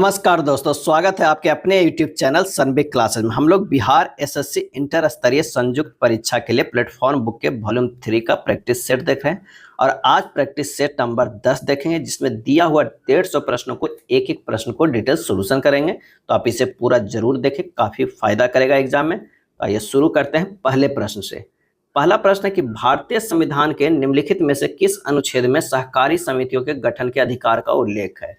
नमस्कार दोस्तों, स्वागत है आपके अपने YouTube चैनल सनबिग क्लासेस में। हम लोग बिहार एसएससी इंटर स्तरीय संयुक्त परीक्षा के लिए प्लेटफॉर्म बुक के वॉल्यूम 3 का प्रैक्टिस सेट देख रहे हैं और आज प्रैक्टिस सेट नंबर 10 देखेंगे, जिसमें दिया हुआ 150 प्रश्नों को एक एक प्रश्न को डिटेल सोल्यूशन करेंगे। तो आप इसे पूरा जरूर देखें, काफ़ी फायदा करेगा एग्जाम में। तो आइए शुरू करते हैं पहले प्रश्न से। पहला प्रश्न है कि भारतीय संविधान के निम्नलिखित में से किस अनुच्छेद में सहकारी समितियों के गठन के अधिकार का उल्लेख है?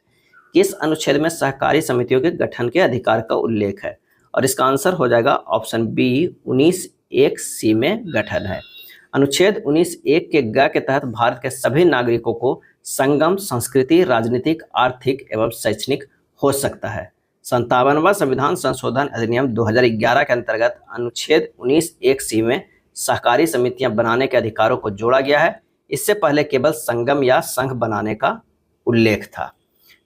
किस अनुच्छेद में सहकारी समितियों के गठन के अधिकार का उल्लेख है? और इसका आंसर हो जाएगा ऑप्शन बी 19(1) सी में गठन है। अनुच्छेद 19(1) के ग के तहत भारत के सभी नागरिकों को संगम, संस्कृति, राजनीतिक, आर्थिक एवं शैक्षणिक हो सकता है। 57वां संविधान संशोधन अधिनियम 2011 के अंतर्गत अनुच्छेद 19(1) सी में सहकारी समितियां बनाने के अधिकारों को जोड़ा गया है। इससे पहले केवल संगम या संघ बनाने का उल्लेख था।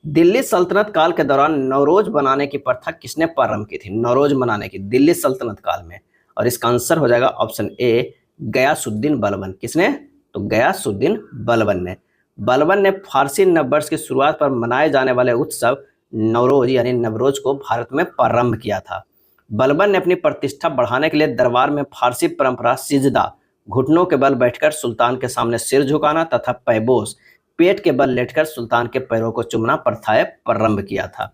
दिल्ली सल्तनत काल के दौरान नवरोज बनाने की प्रथा किसने प्रारंभ की थी? नवरोज मनाने की दिल्ली सल्तनत काल में। और इसका आंसर हो जाएगा ऑप्शन ए गयासुद्दीन बलबन। किसने? तो गयासुद्दीन बलबन ने। बलबन ने फारसी नववर्ष की शुरुआत पर मनाए जाने वाले उत्सव नवरोज यानी नवरोज को भारत में प्रारंभ किया था। बलबन ने अपनी प्रतिष्ठा बढ़ाने के लिए दरबार में फारसी परंपरा सिजदा, घुटनों के बल बैठकर सुल्तान के सामने सिर झुकाना, तथा पैबोस, पेट के बल लेटकर सुल्तान के पैरों को चूमना प्रथाएं प्रारंभ किया था।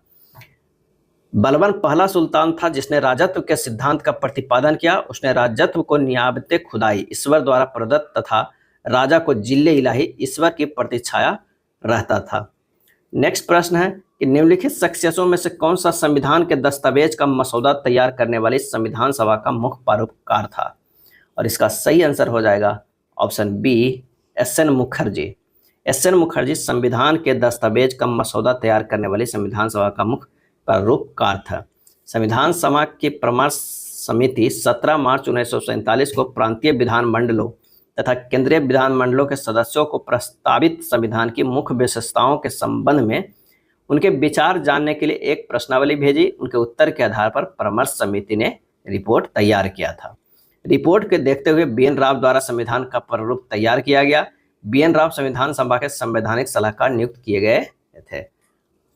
बलबन पहला सुल्तान था जिसने राजत्व के सिद्धांत का प्रतिपादन किया। उसने राजत्व को नियाबते खुदाई ईश्वर द्वारा प्रदत्त तथा राजा को जिल्ले इलाही ईश्वर की प्रतिछाया रहता था। नेक्स्ट प्रश्न है कि निम्नलिखित शख्सियतों में से कौन सा संविधान के दस्तावेज का मसौदा तैयार करने वाली संविधान सभा का मुख्य परोपकार था? और इसका सही आंसर हो जाएगा option B S N. Mukherjee. S N. Mukherjee संविधान के दस्तावेज का मसौदा तैयार करने वाली संविधान सभा का मुख्य परोपकार था। संविधान सभा की परामर्श समिति 17 मार्च 1947 को प्रांतीय विधानमंडलों तथा केंद्रीय विधानमंडलों के सदस्यों को प्रस्तावित संविधान की मुख्य विशेषताओं के संबंध में उनके विचार जानने के लिए एक प्रश्नावली भेजी। उनके उत्तर के आधार पर परामर्श समिति ने रिपोर्ट तैयार किया था। रिपोर्ट के देखते हुए बी.एन. राव द्वारा संविधान का प्रारूप तैयार किया गया। बी.एन. राव संविधान सभा के संवैधानिक सलाहकार नियुक्त किए गए थे।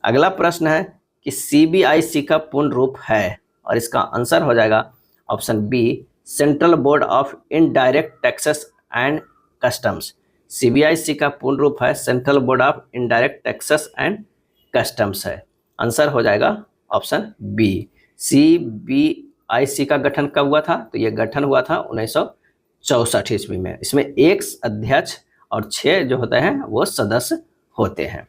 अगला प्रश्न है कि सीबीआईसी का पूर्ण रूप है? और इसका आंसर हो जाएगा option B central board of indirect taxes and customs. CBIC का पूर्ण रूप है central board of indirect taxes and customs है। आंसर हो जाएगा ऑप्शन बी। सीबीआईसी का गठन कब हुआ था? तो यह गठन हुआ था 1964 ईस्वी में। इसमें 1 अध्यक्ष और 6 जो होते हैं वो सदस्य होते हैं।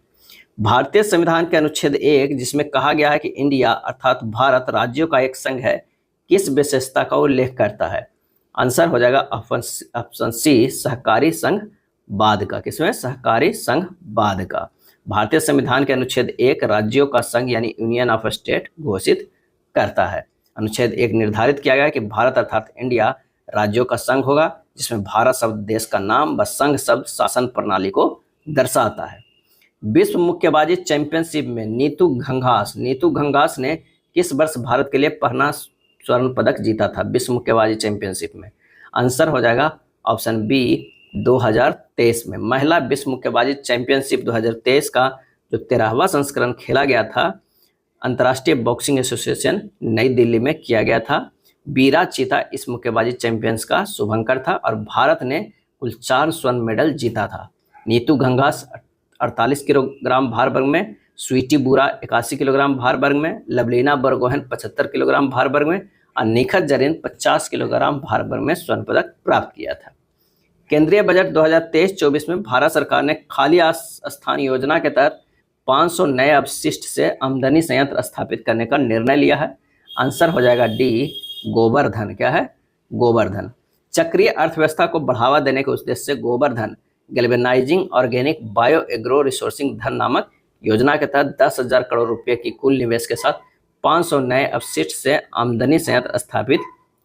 भारतीय संविधान के अनुच्छेद 1 जिसमें कहा गया है कि इंडिया अर्थात भारत राज्यों का एक संघ है, किस विशेषता का उल्लेख करता है? आंसर हो जाएगा ऑप्शन सी सहकारी संघ बाद का। किसमें? सहकारी संघ बाद का। भारतीय संविधान के अनुच्छेद 1 राज्यों का संघ यानी यूनियन ऑफ स्टेट घोषित करता है। अनुच्छेद 1 निर्धारित किया गया है कि भारत अर्थात इंडिया राज्यों का संघ होगा, जिसमें भारत शब्द देश का नाम व संघ शब्द शासन प्रणाली को दर्शाता है। विश्व मुक्केबाजी चैंपियनशिप में नीतू घंघास ने किस वर्ष भारत के लिए पहला स्वर्ण पदक जीता था? विश्व मुक्केबाजी चैंपियनशिप में। आंसर हो जाएगा ऑप्शन बी 2023 में। महिला विश्व मुक्केबाजी चैंपियनशिप 2023 का जो 13वां संस्करण खेला गया था, अंतर्राष्ट्रीय बॉक्सिंग एसोसिएशन नई दिल्ली में किया गया था। बीरा चीता इस मुक्केबाजी चैंपियंस का शुभंकर था और भारत ने कुल 4 स्वर्ण मेडल जीता था। नीतू घंघास 48 किलोग्राम भार वर्ग में, स्वीटी बुरा 81 किलोग्राम भार वर्ग में, लवलीना बरगोहन 75 किलोग्राम भार वर्ग में और निखत जरीन 50 किलोग्राम भार वर्ग में स्वर्ण पदक प्राप्त किया था। केंद्रीय बजट 2023-24 में भारत सरकार ने खाली स्थान योजना के तहत 500 नए अवशिष्ट से आमदनी संयंत्र स्थापित करने का निर्णय लिया है। आंसर हो जाएगा डी गोवर्धन। क्या है? गोवर्धन। चक्रीय अर्थव्यवस्था को बढ़ावा देने के उद्देश्य से Govardhan galvanising organic bio agro resourcing धन नामक योजना के तहत 10,000 करोड़ रुपए की कुल निवेश के साथ 500 नए अवशिष्ट से आमदनी संयंत्र स्थापित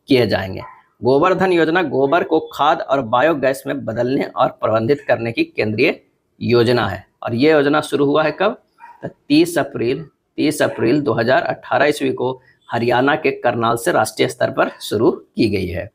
किए जाएंगे। गोवर्धन योजना गोबर को खाद और बायोगैस में बदलने और प्रबंधित करने की केंद्रीय योजना है। और ये योजना शुरू हुआ है कब? 30 अप्रैल 2018 ईस्वी को हरियाणा के करनाल से राष्ट्रीय स्तर पर शुरू की गई है।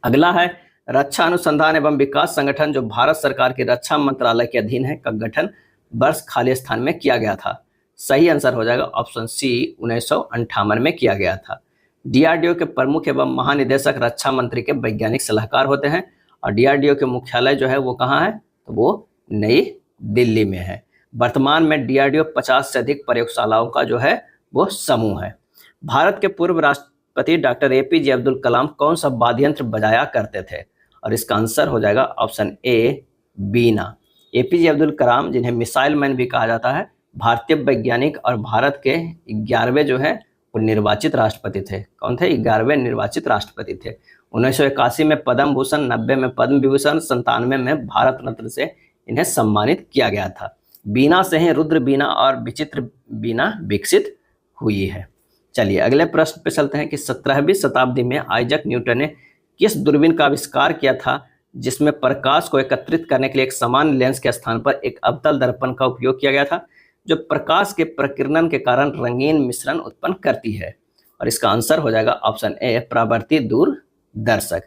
अगला है रक्षा अनुसंधान एवं विकास संगठन जो भारत सरकार के रक्षा मंत्रालय के अधीन है का गठन वर्ष खाली स्थान में किया गया था? सही आंसर हो जाएगा ऑप्शन सी 1958 में किया गया था। डीआरडीओ के प्रमुख एवं महानिदेशक रक्षा मंत्री के वैज्ञानिक सलाहकार होते हैं और डीआरडीओ के मुख्यालय जो है वो कहाँ है, तो वो नई दिल्ली में है। वर्तमान में डीआरडीओ 50 से अधिक प्रयोगशालाओं का जो है वो समूह है। भारत के पूर्व राष्ट्रपति डॉक्टर एपीजे अब्दुल कलाम कौन सा वाद्य यंत्र बजाया करते थे, और इसका आंसर हो जाएगा ऑप्शन ए बीना। एपीजे अब्दुल कलाम, जिन्हें मिसाइल मैन भी कहा जाता है, भारतीय वैज्ञानिक और भारत के 11वें जो है वो निर्वाचित राष्ट्रपति थे। कौन थे? 11वें निर्वाचित राष्ट्रपति थे। 1981 में पद्म भूषण, 90 में पद्म विभूषण, 97 में भारत रत्न से इन्हें सम्मानित किया गया था। बीना से ही रुद्र बीना और विचित्र बीना विकसित हुई है। चलिए अगले प्रश्न पे चलते हैं कि 17वीं शताब्दी में आइजैक न्यूटन ने किस दूरबीन का आविष्कार किया था जिसमें प्रकाश को एकत्रित करने के लिए एक समान लेंस के स्थान पर एक अवतल दर्पण का उपयोग किया गया था, जो प्रकाश के प्रकीर्णन के कारण रंगीन मिश्रण उत्पन्न करती है, और इसका आंसर हो जाएगा ऑप्शन ए परावर्ती दूरदर्शक।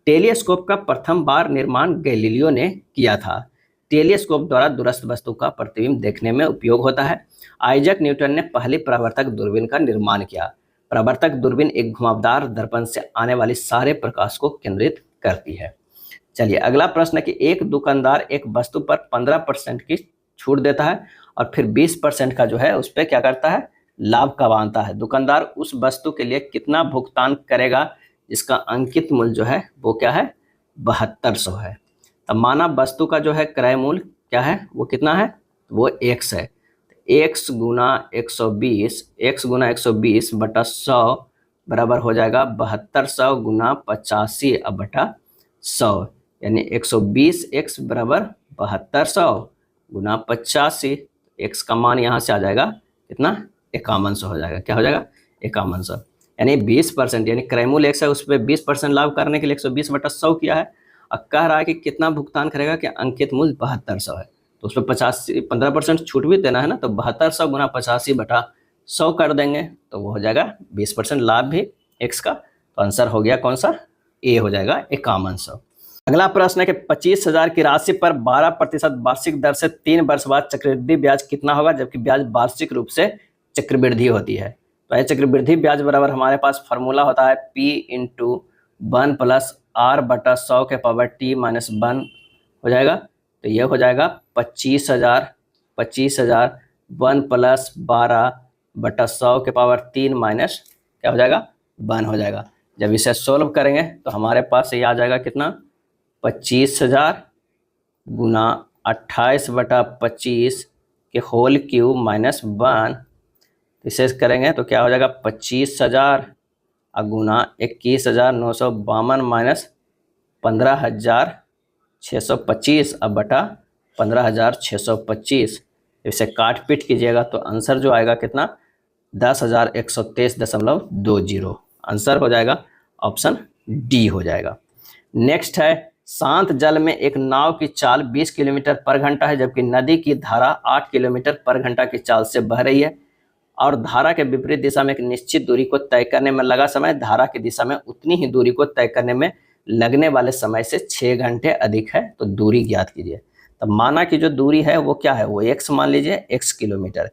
टेलीस्कोप का प्रथम बार निर्माण गैलीलियो ने किया था। टेलीस्कोप द्वारा दूरस्थ वस्तु का प्रतिबिंब देखने में उपयोग होता है। आइजैक न्यूटन ने पहली परावर्तक दूरबीन का निर्माण किया। परावर्तक दूरबीन एक घुमावदार दर्पण से आने वाली सारे प्रकाश को केंद्रित करती है। चलिए अगला प्रश्न है कि एक दुकानदार एक वस्तु पर 15% की छूट देता है और फिर 20% का जो है उस पर क्या करता है, लाभ कमाता है। दुकानदार उस वस्तु के लिए कितना भुगतान करेगा जिसका अंकित मूल्य जो है वो क्या है, 7200 है। तब माना वस्तु का जो है क्रय मूल्य क्या है, वो कितना है, वो x है। x गुना 120, x गुना 120 बटा 100 बराबर हो जाएगा 7200 गुना 85 अब बटा 100, यानी 120x बराबर 7200 गुना 85। x का मान यहाँ से आ जाएगा कितना, 5100 हो जाएगा। क्या हो जाएगा, 5100, यानी 20%, यानी क्रय मूल्य x है उस पर 20% लाभ करने के लिए 120 बटा 100 किया है। अब कह रहा है कि कितना भुगतान करेगा, कि अंकित मूल्य 7200 है तो उसमें 15% छूट भी देना है ना, तो 7200 गुना 85 बटा 100 कर देंगे तो वो हो जाएगा 20% लाभ भी x का। तो आंसर हो गया कौन सा, ए हो जाएगा 5100। अगला प्रश्न है कि 25,000 की राशि पर 12% वार्षिक दर से 3 वर्ष बाद चक्रवृद्धि ब्याज कितना होगा, जबकि ब्याज वार्षिक रूप से चक्रवृद्धि होती है। तो यह चक्रवृद्धि ब्याज बराबर हमारे पास फॉर्मूला होता है P इंटू 1 प्लस R बटा 100 के पावर T माइनस 1 हो जाएगा। तो ये हो जाएगा 25,000 1 प्लस 12 बटा 100 के पावर 3 माइनस क्या हो जाएगा, 1 हो जाएगा। जब इसे सोल्व करेंगे तो हमारे पास ये आ जाएगा कितना, 25,000 गुना 28 बटा 25 के होल क्यूब माइनस 1। इसे करेंगे तो क्या हो जाएगा 25,000 गुना 21,952 माइनस 15,625 अब बटा 15,625। इसे काट पीट कीजिएगा तो आंसर जो आएगा कितना, 10,123.20। आंसर हो जाएगा ऑप्शन डी हो जाएगा। नेक्स्ट है, शांत जल में एक नाव की चाल 20 किलोमीटर पर घंटा है, जबकि नदी की धारा 8 किलोमीटर पर घंटा की चाल से बह रही है और धारा के विपरीत दिशा में एक निश्चित दूरी को तय करने में लगा समय धारा की दिशा में उतनी ही दूरी को तय करने में लगने वाले समय से 6 घंटे अधिक है, तो दूरी ज्ञात कीजिए। तो माना कि जो दूरी है वो क्या है, वो x मान लीजिए, x किलोमीटर,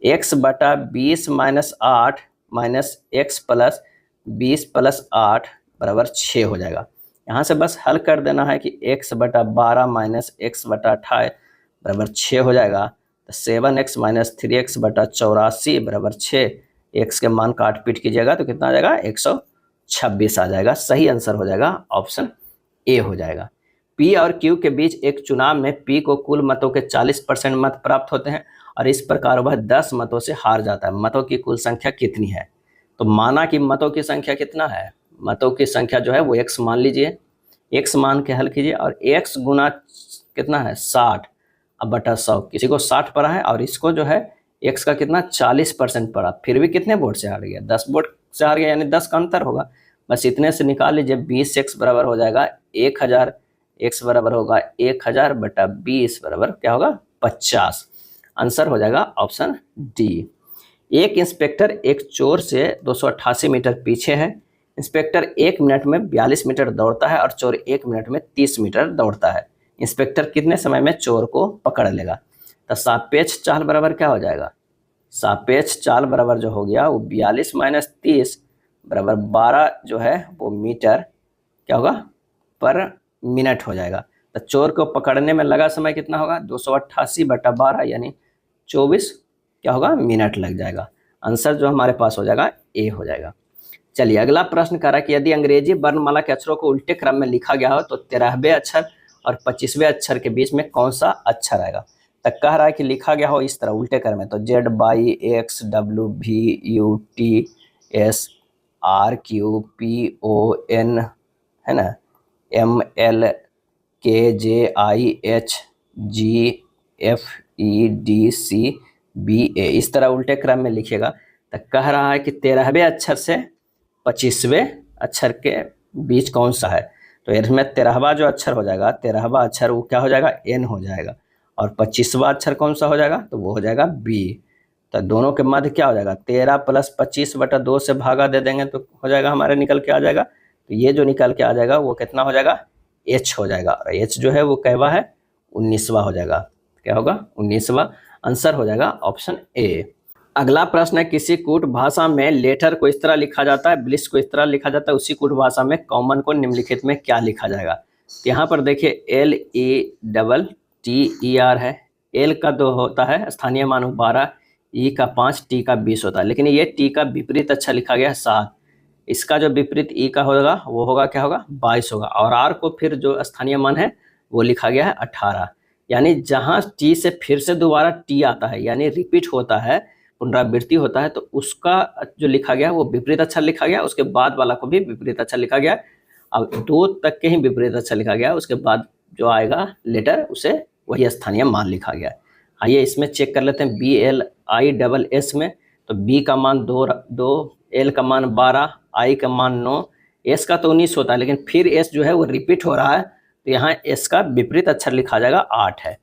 x बटा 20 minus 8 minus x plus 20 plus 8 बराबर 6 हो जाएगा। यहाँ से बस हल कर देना है कि x बटा 12 माइनस x बटा 28 बराबर 6 हो जाएगा। तो 7x माइनस 3x बटा 84 बराबर 6, x के मान काट पीट कीजिएगा तो कितना आ जाएगा, 126 आ जाएगा। सही आंसर हो जाएगा ऑप्शन ए हो जाएगा। P और Q के बीच एक चुनाव में P को कुल मतों के 40% मत प्राप्त होते हैं और इस प्रकार वह 10 मतों से हार जाता है। मतों की कुल संख्या कितनी है, तो माना कि मतों की संख्या कितना है, मतों की संख्या जो है वो x मान लीजिए, x मान के हल कीजिए और x गुना कितना है 60 अब बटा 100। किसी को 60 पड़ा है और इसको जो है x का कितना 40% पड़ा, फिर भी कितने वोट से हार गया, 10 वोट से हार गया, यानी 10 का अंतर होगा। बस इतने से निकाल लीजिए, 20x बराबर हो जाएगा 1000, x बराबर होगा 1000 बटा 20 बराबर क्या होगा 50। आंसर हो जाएगा ऑप्शन डी। एक इंस्पेक्टर एक चोर से 288 मीटर पीछे है। इंस्पेक्टर 1 मिनट में 42 मीटर दौड़ता है और चोर 1 मिनट में 30 मीटर दौड़ता है। इंस्पेक्टर कितने समय में चोर को पकड़ लेगा। तो सापेक्ष चाल बराबर क्या हो जाएगा, सापेक्ष चाल बराबर जो हो गया वो 42 माइनस 30 बराबर 12 जो है वो मीटर क्या होगा पर मिनट हो जाएगा। तो चोर को पकड़ने में लगा समय कितना होगा 288/12 यानी 24 क्या होगा मिनट लग जाएगा। आंसर जो हमारे पास हो जाएगा ए हो जाएगा। चलिए अगला प्रश्न कह रहा है कि यदि अंग्रेजी वर्णमाला के अक्षरों को उल्टे क्रम में लिखा गया हो तो 13वें अक्षर और 25वें अक्षर के बीच में कौन सा अक्षर आएगा। तो कह रहा है कि लिखा गया हो इस तरह उल्टे क्रम में, तो ZYXWVUTSRQPON है ना, MLKJIHGFEDCBA इस तरह उल्टे क्रम में लिखिएगा। तो कह रहा है कि 13वें अक्षर से 25वें अक्षर के बीच कौन सा है। तो इसमें 13वां जो अक्षर हो जाएगा, 13वां अक्षर वो क्या हो जाएगा N हो जाएगा, और 25वां अक्षर कौन सा हो जाएगा तो वो हो जाएगा B। तो दोनों के मध्य क्या हो जाएगा 13 + 25/2 से भागा दे देंगे तो हो जाएगा हमारे निकल के आ जाएगा। तो ये जो निकल के आ जाएगा वो कितना हो जाएगा H हो जाएगा, और H जो है वो कैवा है 19वां हो जाएगा। क्या होगा 19वां। आंसर हो जाएगा ऑप्शन ए। अगला प्रश्न है किसी कूट भाषा में लेटर को इस तरह लिखा जाता है, ब्लिस को इस तरह लिखा जाता है, उसी कूट भाषा में कॉमन को निम्नलिखित में क्या लिखा जाएगा। यहाँ पर देखिए LETTER है, L का 2 होता है स्थानीय मान 12, E का 5, T का 20 होता है, लेकिन ये T का विपरीत अच्छा लिखा गया है 7। इसका जो विपरीत E का होगा वो होगा क्या होगा 22 होगा, और R को फिर जो स्थानीय मान है वो लिखा गया है 18। यानी जहाँ T से फिर से दोबारा T आता है यानी रिपीट होता है, पुनरावृत्ति होता है, तो उसका जो लिखा गया वो विपरीत अक्षर लिखा गया, उसके बाद वाला को भी विपरीत अक्षर लिखा गया। अब 2 तक के ही विपरीत अक्षर लिखा गया, उसके बाद जो आएगा लेटर उसे वही स्थानीय मान लिखा गया। आइए इसमें चेक कर लेते हैं BLISS में। तो B का मान 2, L का मान 12, I का मान 9, S का तो 19 होता है, लेकिन फिर S जो है वो रिपीट हो रहा है, तो यहाँ S का विपरीत अक्षर लिखा जाएगा 8 है।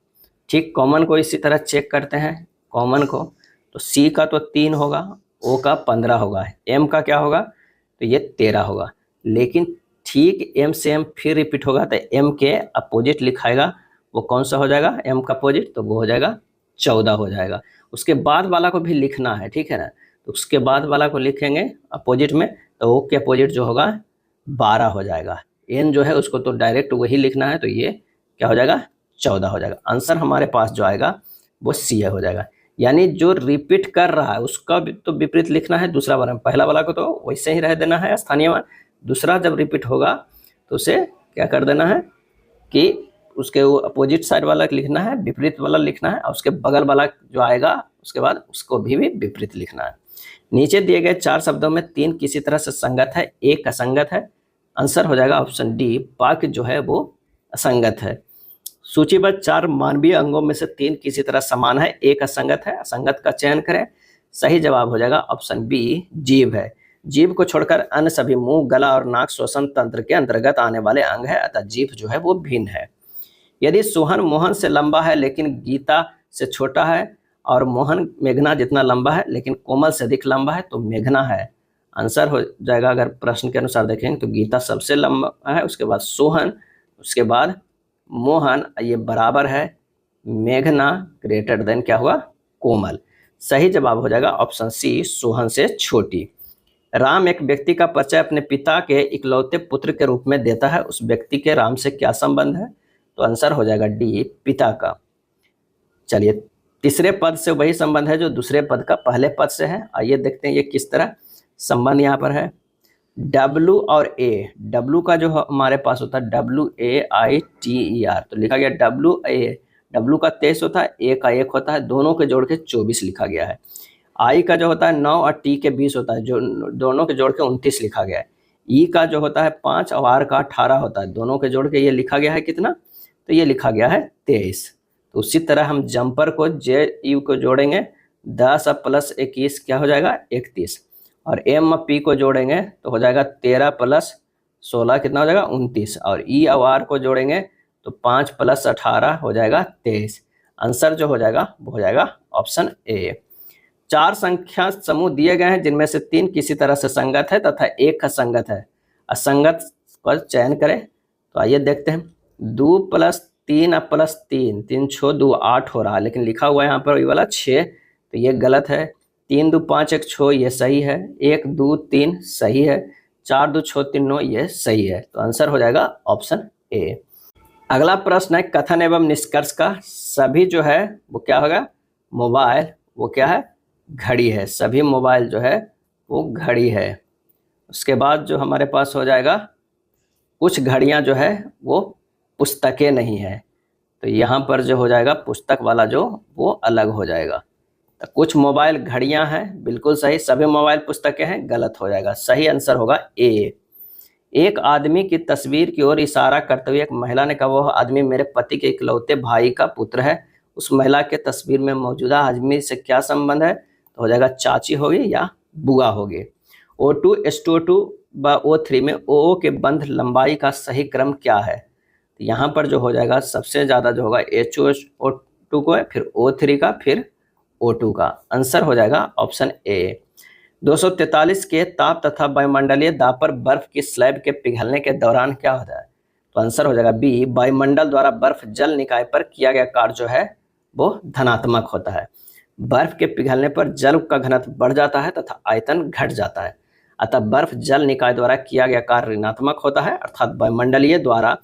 ठीक, कॉमन को इसी तरह चेक करते हैं। कॉमन को तो C का तो 3 होगा, O का 15 होगा, M का क्या होगा तो ये 13 होगा, लेकिन ठीक M से M फिर रिपीट होगा तो M के अपोजिट लिखाएगा, वो कौन सा हो जाएगा M का अपोजिट, तो वो हो जाएगा 14 हो जाएगा। उसके बाद वाला को भी लिखना है, ठीक है ना, तो उसके बाद वाला को लिखेंगे अपोजिट में, तो O के अपोजिट जो होगा 12 हो जाएगा। N जो है उसको तो डायरेक्ट वही लिखना है, तो ये क्या हो जाएगा 14 हो जाएगा। आंसर हमारे पास जो आएगा वो C हो जाएगा। यानी जो रिपीट कर रहा है उसका तो विपरीत लिखना है, दूसरा वाला पहला वाला को तो वैसे ही रह देना है स्थानीय मान, दूसरा जब रिपीट होगा तो उसे क्या कर देना है कि उसके वो अपोजिट साइड वाला लिखना है, विपरीत वाला लिखना है, और उसके बगल वाला जो आएगा उसके बाद उसको भी विपरीत लिखना है। नीचे दिए गए 4 शब्दों में 3 किसी तरह से संगत है, 1 असंगत है। आंसर हो जाएगा ऑप्शन डी, वाक्य जो है वो असंगत है। सूचीबद्ध 4 मानवीय अंगों में से 3 किसी तरह समान है, 1 असंगत है। असंगत का चयन करें। सही जवाब हो जाएगा ऑप्शन बी, जीभ है। जीभ को छोड़कर अन्य सभी मुंह, गला और नाक श्वसन तंत्र के अंतर्गत आने वाले अंग है, अतः जीभ जो है वो भिन्न है। यदि सोहन मोहन से लंबा है लेकिन गीता से छोटा है, और मोहन मेघना जितना लंबा है लेकिन कोमल से अधिक लंबा है, तो मेघना है। आंसर हो जाएगा अगर प्रश्न के अनुसार देखेंगे तो गीता सबसे लंबा है, उसके बाद सोहन, उसके बाद मोहन, ये बराबर है मेघना, ग्रेटर देन क्या हुआ कोमल। सही जवाब हो जाएगा ऑप्शन सी, सोहन से छोटी। राम एक व्यक्ति का परिचय अपने पिता के इकलौते पुत्र के रूप में देता है, उस व्यक्ति के राम से क्या संबंध है, तो आंसर हो जाएगा डी, पिता का। चलिए तीसरे पद से वही संबंध है जो दूसरे पद का पहले पद से है। आइए देखते हैं ये किस तरह संबंध यहाँ पर है। W और A, W का जो हमारे पास होता है WAITER, तो लिखा गया W का 23 होता है, A का 1 होता है, दोनों के जोड़ के 24 लिखा गया है। I का जो होता है 9 और T के 20 होता है, जो दोनों के जोड़ के 29 लिखा गया है। E का जो होता है 5 और R का 18 होता है, दोनों के जोड़ के ये लिखा गया है कितना, तो ये लिखा गया है 23। तो उसी तरह हम जंपर को JU को जोड़ेंगे, 10 + 21 क्या हो जाएगा 31, और M और P को जोड़ेंगे तो हो जाएगा 13 + 16 कितना हो जाएगा 29, और E और R को जोड़ेंगे तो 5 + 18 हो जाएगा 23। आंसर जो हो जाएगा वो हो जाएगा ऑप्शन ए। 4 संख्या समूह दिए गए हैं जिनमें से 3 किसी तरह से संगत है तथा 1 असंगत है। असंगत पर चयन करें। तो आइए देखते हैं। 2 + 3 + 3, 3 × 2 8 हो रहा है, लेकिन लिखा हुआ है यहाँ पर वही वाला 6, तो ये गलत है। 3 2 5 1 6 ये सही है। 1 2 3 सही है। 4 2 6 3 9 ये सही है। तो आंसर हो जाएगा ऑप्शन ए। अगला प्रश्न है कथन एवं निष्कर्ष का। सभी जो है वो क्या होगा, मोबाइल वो क्या है, घड़ी है। सभी मोबाइल जो है वो घड़ी है। उसके बाद जो हमारे पास हो जाएगा, कुछ घड़ियां जो है वो पुस्तकें नहीं है। तो यहाँ पर जो हो जाएगा पुस्तक वाला जो वो अलग हो जाएगा। तो कुछ मोबाइल घड़ियां हैं, बिल्कुल सही। सभी मोबाइल पुस्तकें हैं, गलत हो जाएगा। सही आंसर होगा ए। एक आदमी की तस्वीर की ओर इशारा करते हुए एक महिला ने कहा, वह आदमी मेरे पति के इकलौते भाई का पुत्र है। उस महिला के तस्वीर में मौजूदा आदमी से क्या संबंध है? तो हो जाएगा चाची होगी या बुआ होगी। O2 H2O2 व O3 में OO के बंध लंबाई का सही क्रम क्या है? तो यहाँ पर जो हो जाएगा सबसे ज़्यादा जो होगा HO2 को है, फिर O3 का, फिर O2 का। आंसर हो जाएगा ऑप्शन ए। 243 के ताप तथा वायुमंडलीय दाब पर बर्फ की स्लैब के पिघलने के दौरान क्या होता है? तो आंसर हो जाएगा बी। वायुमंडल द्वारा बर्फ जल निकाय पर किया गया कार्य जो है वो धनात्मक होता है। बर्फ के पिघलने पर जल का घनत्व बढ़ जाता है तथा आयतन घट जाता है। अतः बर्फ जल निकाय द्वारा किया गया कार्य ऋणात्मक होता है, अर्थात वायुमंडलीय द्वारा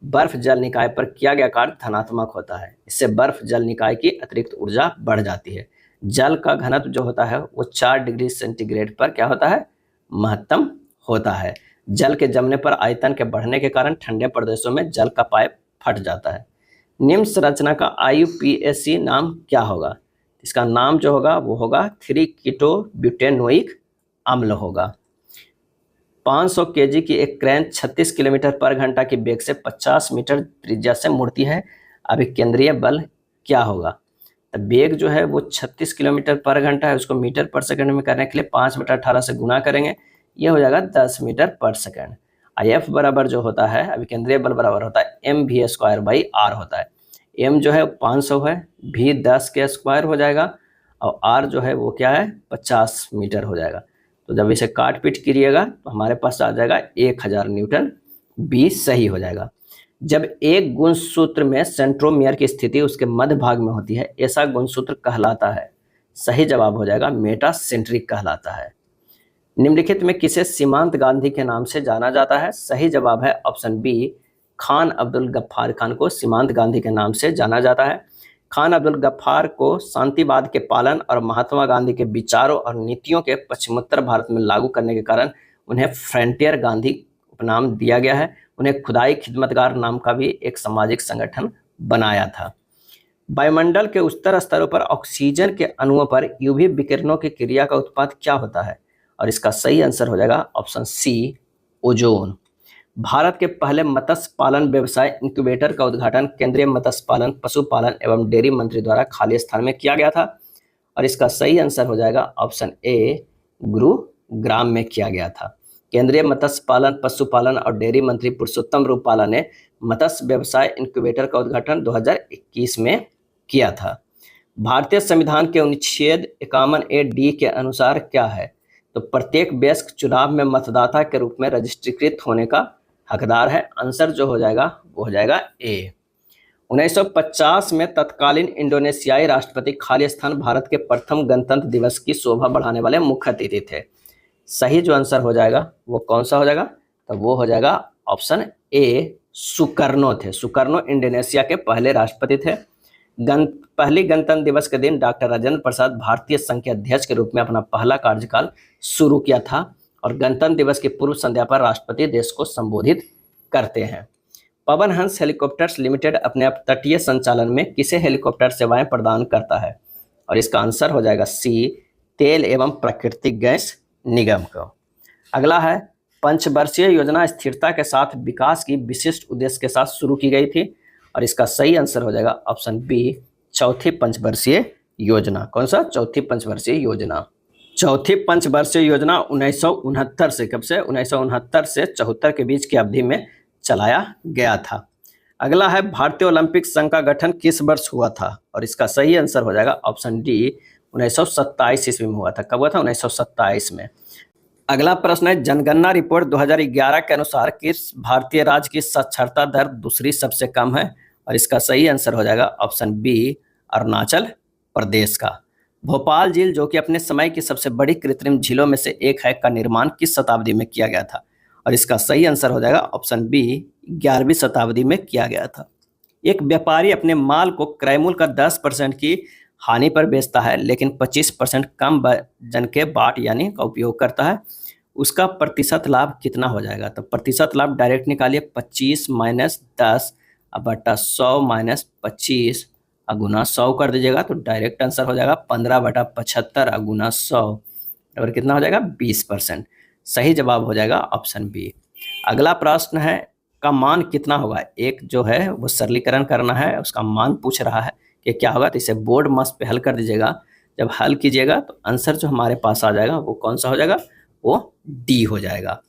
बर्फ जल निकाय पर किया गया कार्य धनात्मक होता है। इससे बर्फ जल निकाय की अतिरिक्त ऊर्जा बढ़ जाती है। जल का घनत्व जो होता है वो 4 डिग्री सेंटीग्रेड पर क्या होता है, महत्तम होता है। जल के जमने पर आयतन के बढ़ने के कारण ठंडे प्रदेशों में जल का पाइप फट जाता है। निम्न संरचना का IUPAC नाम क्या होगा? इसका नाम जो होगा वो होगा 3 कीटो ब्यूटेनोइक अम्ल होगा। 500 केजी की एक क्रेन 36 किलोमीटर पर घंटा की वेग से 50 मीटर त्रिज्या से मुड़ती है। अभी केंद्रीय बल क्या होगा? तो वेग जो है वो 36 किलोमीटर पर घंटा है, उसको मीटर पर सेकंड में करने के लिए 5/18 से गुना करेंगे, ये हो जाएगा 10 मीटर पर सेकंड। IF बराबर जो होता है, अभी केंद्रीय बल बराबर होता है mv²/r होता है। m जो है 500 है, v 10 के स्क्वायर हो जाएगा, और r जो है वो क्या है 50 मीटर हो जाएगा। तो जब इसे काट पीट करिएगा तो हमारे पास आ जाएगा 1000 न्यूटन। बी सही हो जाएगा। जब एक गुणसूत्र में सेंट्रोमियर की स्थिति उसके मध्य भाग में होती है, ऐसा गुणसूत्र कहलाता है। सही जवाब हो जाएगा मेटासेंट्रिक कहलाता है। निम्नलिखित में किसे सीमांत गांधी के नाम से जाना जाता है? सही जवाब है ऑप्शन बी। खान अब्दुल गफ्फार खान को सीमांत गांधी के नाम से जाना जाता है। खान अब्दुल गफ्फार को शांतिवाद के पालन और महात्मा गांधी के विचारों और नीतियों के पश्चिमोत्तर भारत में लागू करने के कारण उन्हें फ्रंटियर गांधी उपनाम दिया गया है। उन्हें खुदाई खिदमतगार नाम का भी एक सामाजिक संगठन बनाया था। वायुमंडल के उच्चतर स्तरों पर ऑक्सीजन के अणुओं पर यूवी विकिरणों की क्रिया का उत्पाद क्या होता है? और इसका सही आंसर हो जाएगा ऑप्शन सी, ओजोन। भारत के पहले मत्स्य पालन व्यवसाय इंक्यूबेटर का उद्घाटन केंद्रीय मत्स्य पालन, पशुपालन एवं डेयरी मंत्री द्वारा खाली स्थान में किया गया था। और इसका सही आंसर हो जाएगा ऑप्शन ए, गुरुग्राम में किया गया था। केंद्रीय मत्स्य पालन, पशुपालन और डेयरी मंत्री पुरुषोत्तम रूपाला ने मत्स्य व्यवसाय इंक्यूबेटर का उद्घाटन 2021 में किया था। भारतीय संविधान के अनुच्छेद 51A(d) के अनुसार क्या है? तो प्रत्येक वयस्क चुनाव में मतदाता के रूप में रजिस्ट्रीकृत होने का हकदार है। आंसर जो हो जाएगा वो हो जाएगा ए। 1950 में तत्कालीन इंडोनेशियाई राष्ट्रपति खालिस्तान भारत के प्रथम गणतंत्र दिवस की शोभा बढ़ाने वाले मुख्य अतिथि थे। सही जो आंसर हो जाएगा वो कौन सा हो जाएगा? तो वो हो जाएगा ऑप्शन ए, सुकर्नो थे। सुकर्नो इंडोनेशिया के पहले राष्ट्रपति थे। पहली गणतंत्र दिवस के दिन डॉक्टर राजेंद्र प्रसाद भारतीय संघ के अध्यक्ष के रूप में अपना पहला कार्यकाल शुरू किया था। और गणतंत्र दिवस की पूर्व संध्या पर राष्ट्रपति देश को संबोधित करते हैं। पवन हंस हेलीकॉप्टर्स लिमिटेड अपने तटीय संचालन में किसे हेलीकॉप्टर सेवाएं प्रदान करता है? और इसका आंसर हो जाएगा सी, तेल एवं प्राकृतिक गैस निगम को। अगला है पंचवर्षीय योजना स्थिरता के साथ विकास की विशिष्ट उद्देश्य के साथ शुरू की गई थी। और इसका सही आंसर हो जाएगा ऑप्शन बी, चौथी पंचवर्षीय योजना। कौन सा? चौथी पंचवर्षीय योजना। चौथी पंचवर्षीय योजना 1969 से, कब से? 1969 से 74 के बीच की अवधि में चलाया गया था। अगला है भारतीय ओलंपिक संघ का गठन किस वर्ष हुआ था? और इसका सही आंसर हो जाएगा ऑप्शन डी, 1927 ईस्वी में हुआ था। कब हुआ था? 1927 में। अगला प्रश्न है जनगणना रिपोर्ट 2011 के अनुसार किस भारतीय राज्य की साक्षरता दर दूसरी सबसे कम है? और इसका सही आंसर हो जाएगा ऑप्शन बी, अरुणाचल प्रदेश का। भोपाल झील जो कि अपने समय की सबसे बड़ी कृत्रिम झीलों में से एक है का निर्माण किस शताब्दी में किया गया था? और इसका सही आंसर हो जाएगा ऑप्शन बी, 11वीं शताब्दी में किया गया था। एक व्यापारी अपने माल को क्रय मूल्य का 10% की हानि पर बेचता है, लेकिन 25% कम वजन के बाट यानी का उपयोग करता है। उसका प्रतिशत लाभ कितना हो जाएगा? तो प्रतिशत लाभ डायरेक्ट निकालिए, 25 माइनस 10 बटा 100 माइनस 25 गुना 100 कर दीजिएगा तो डायरेक्ट आंसर हो जाएगा 15/75 गुना 100 और कितना हो जाएगा 20%। सही जवाब हो जाएगा ऑप्शन बी। अगला प्रश्न है का मान कितना होगा? एक जो है वो सरलीकरण करना है, उसका मान पूछ रहा है कि क्या होगा, तो इसे बोर्ड मस्त पे हल कर दीजिएगा। जब हल कीजिएगा तो आंसर जो हमारे पास आ जाएगा वो कौन सा हो जाएगा? वो डी हो जाएगा।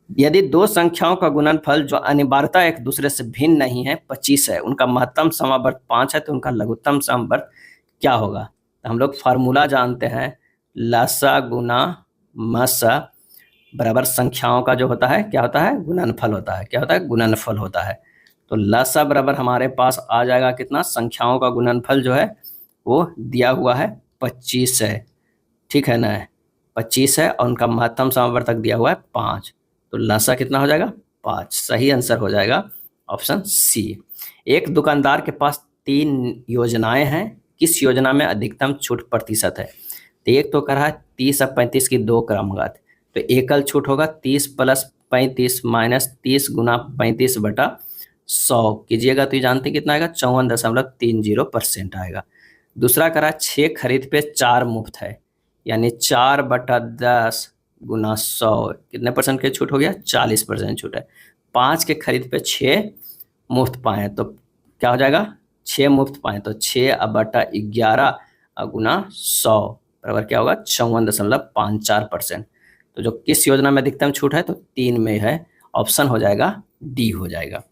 यदि दो संख्याओं का गुणनफल जो अनिवार्यता एक दूसरे से भिन्न नहीं है 25 है, उनका महत्तम समवर्त 5 है, तो उनका लघुत्तम समवर्त क्या होगा? तो हम लोग फार्मूला जानते हैं, लसा गुना मसा बराबर संख्याओं का जो होता है क्या होता है? गुणनफल होता है। क्या होता है? गुणनफल होता है। तो लसा बराबर हमारे पास आ जाएगा कितना? संख्याओं का गुणनफल जो है वो दिया हुआ है 25 है, ठीक है ना? 25 है और उनका महत्तम समवर्तक दिया हुआ है 5, तो लसा कितना हो जाएगा? 5। सही आंसर हो जाएगा ऑप्शन सी। एक दुकानदार के पास 3 योजनाएं हैं, किस योजना में अधिकतम छूट प्रतिशत है? तो एक तो कर रहा है 30 और 35 की 2 क्रमागत, तो एकल छूट होगा 30 प्लस 35 माइनस 30 गुना 35 बटा 100 कीजिएगा तो ये जानते हैं कितना आएगा? 54.30% आएगा। दूसरा करा 6 खरीद पे 4 मुफ्त है, यानी 4/10 गुना 100 कितने परसेंट की छूट हो गया? 40% छूट है। 5 के खरीद पे 6 मुफ्त पाए तो क्या हो जाएगा? 6 मुफ्त पाए तो 6/11 गुना 100 बराबर क्या होगा? 54.54%। तो जो किस योजना में अधिकतम छूट है? तो 3 में है, ऑप्शन हो जाएगा डी हो जाएगा।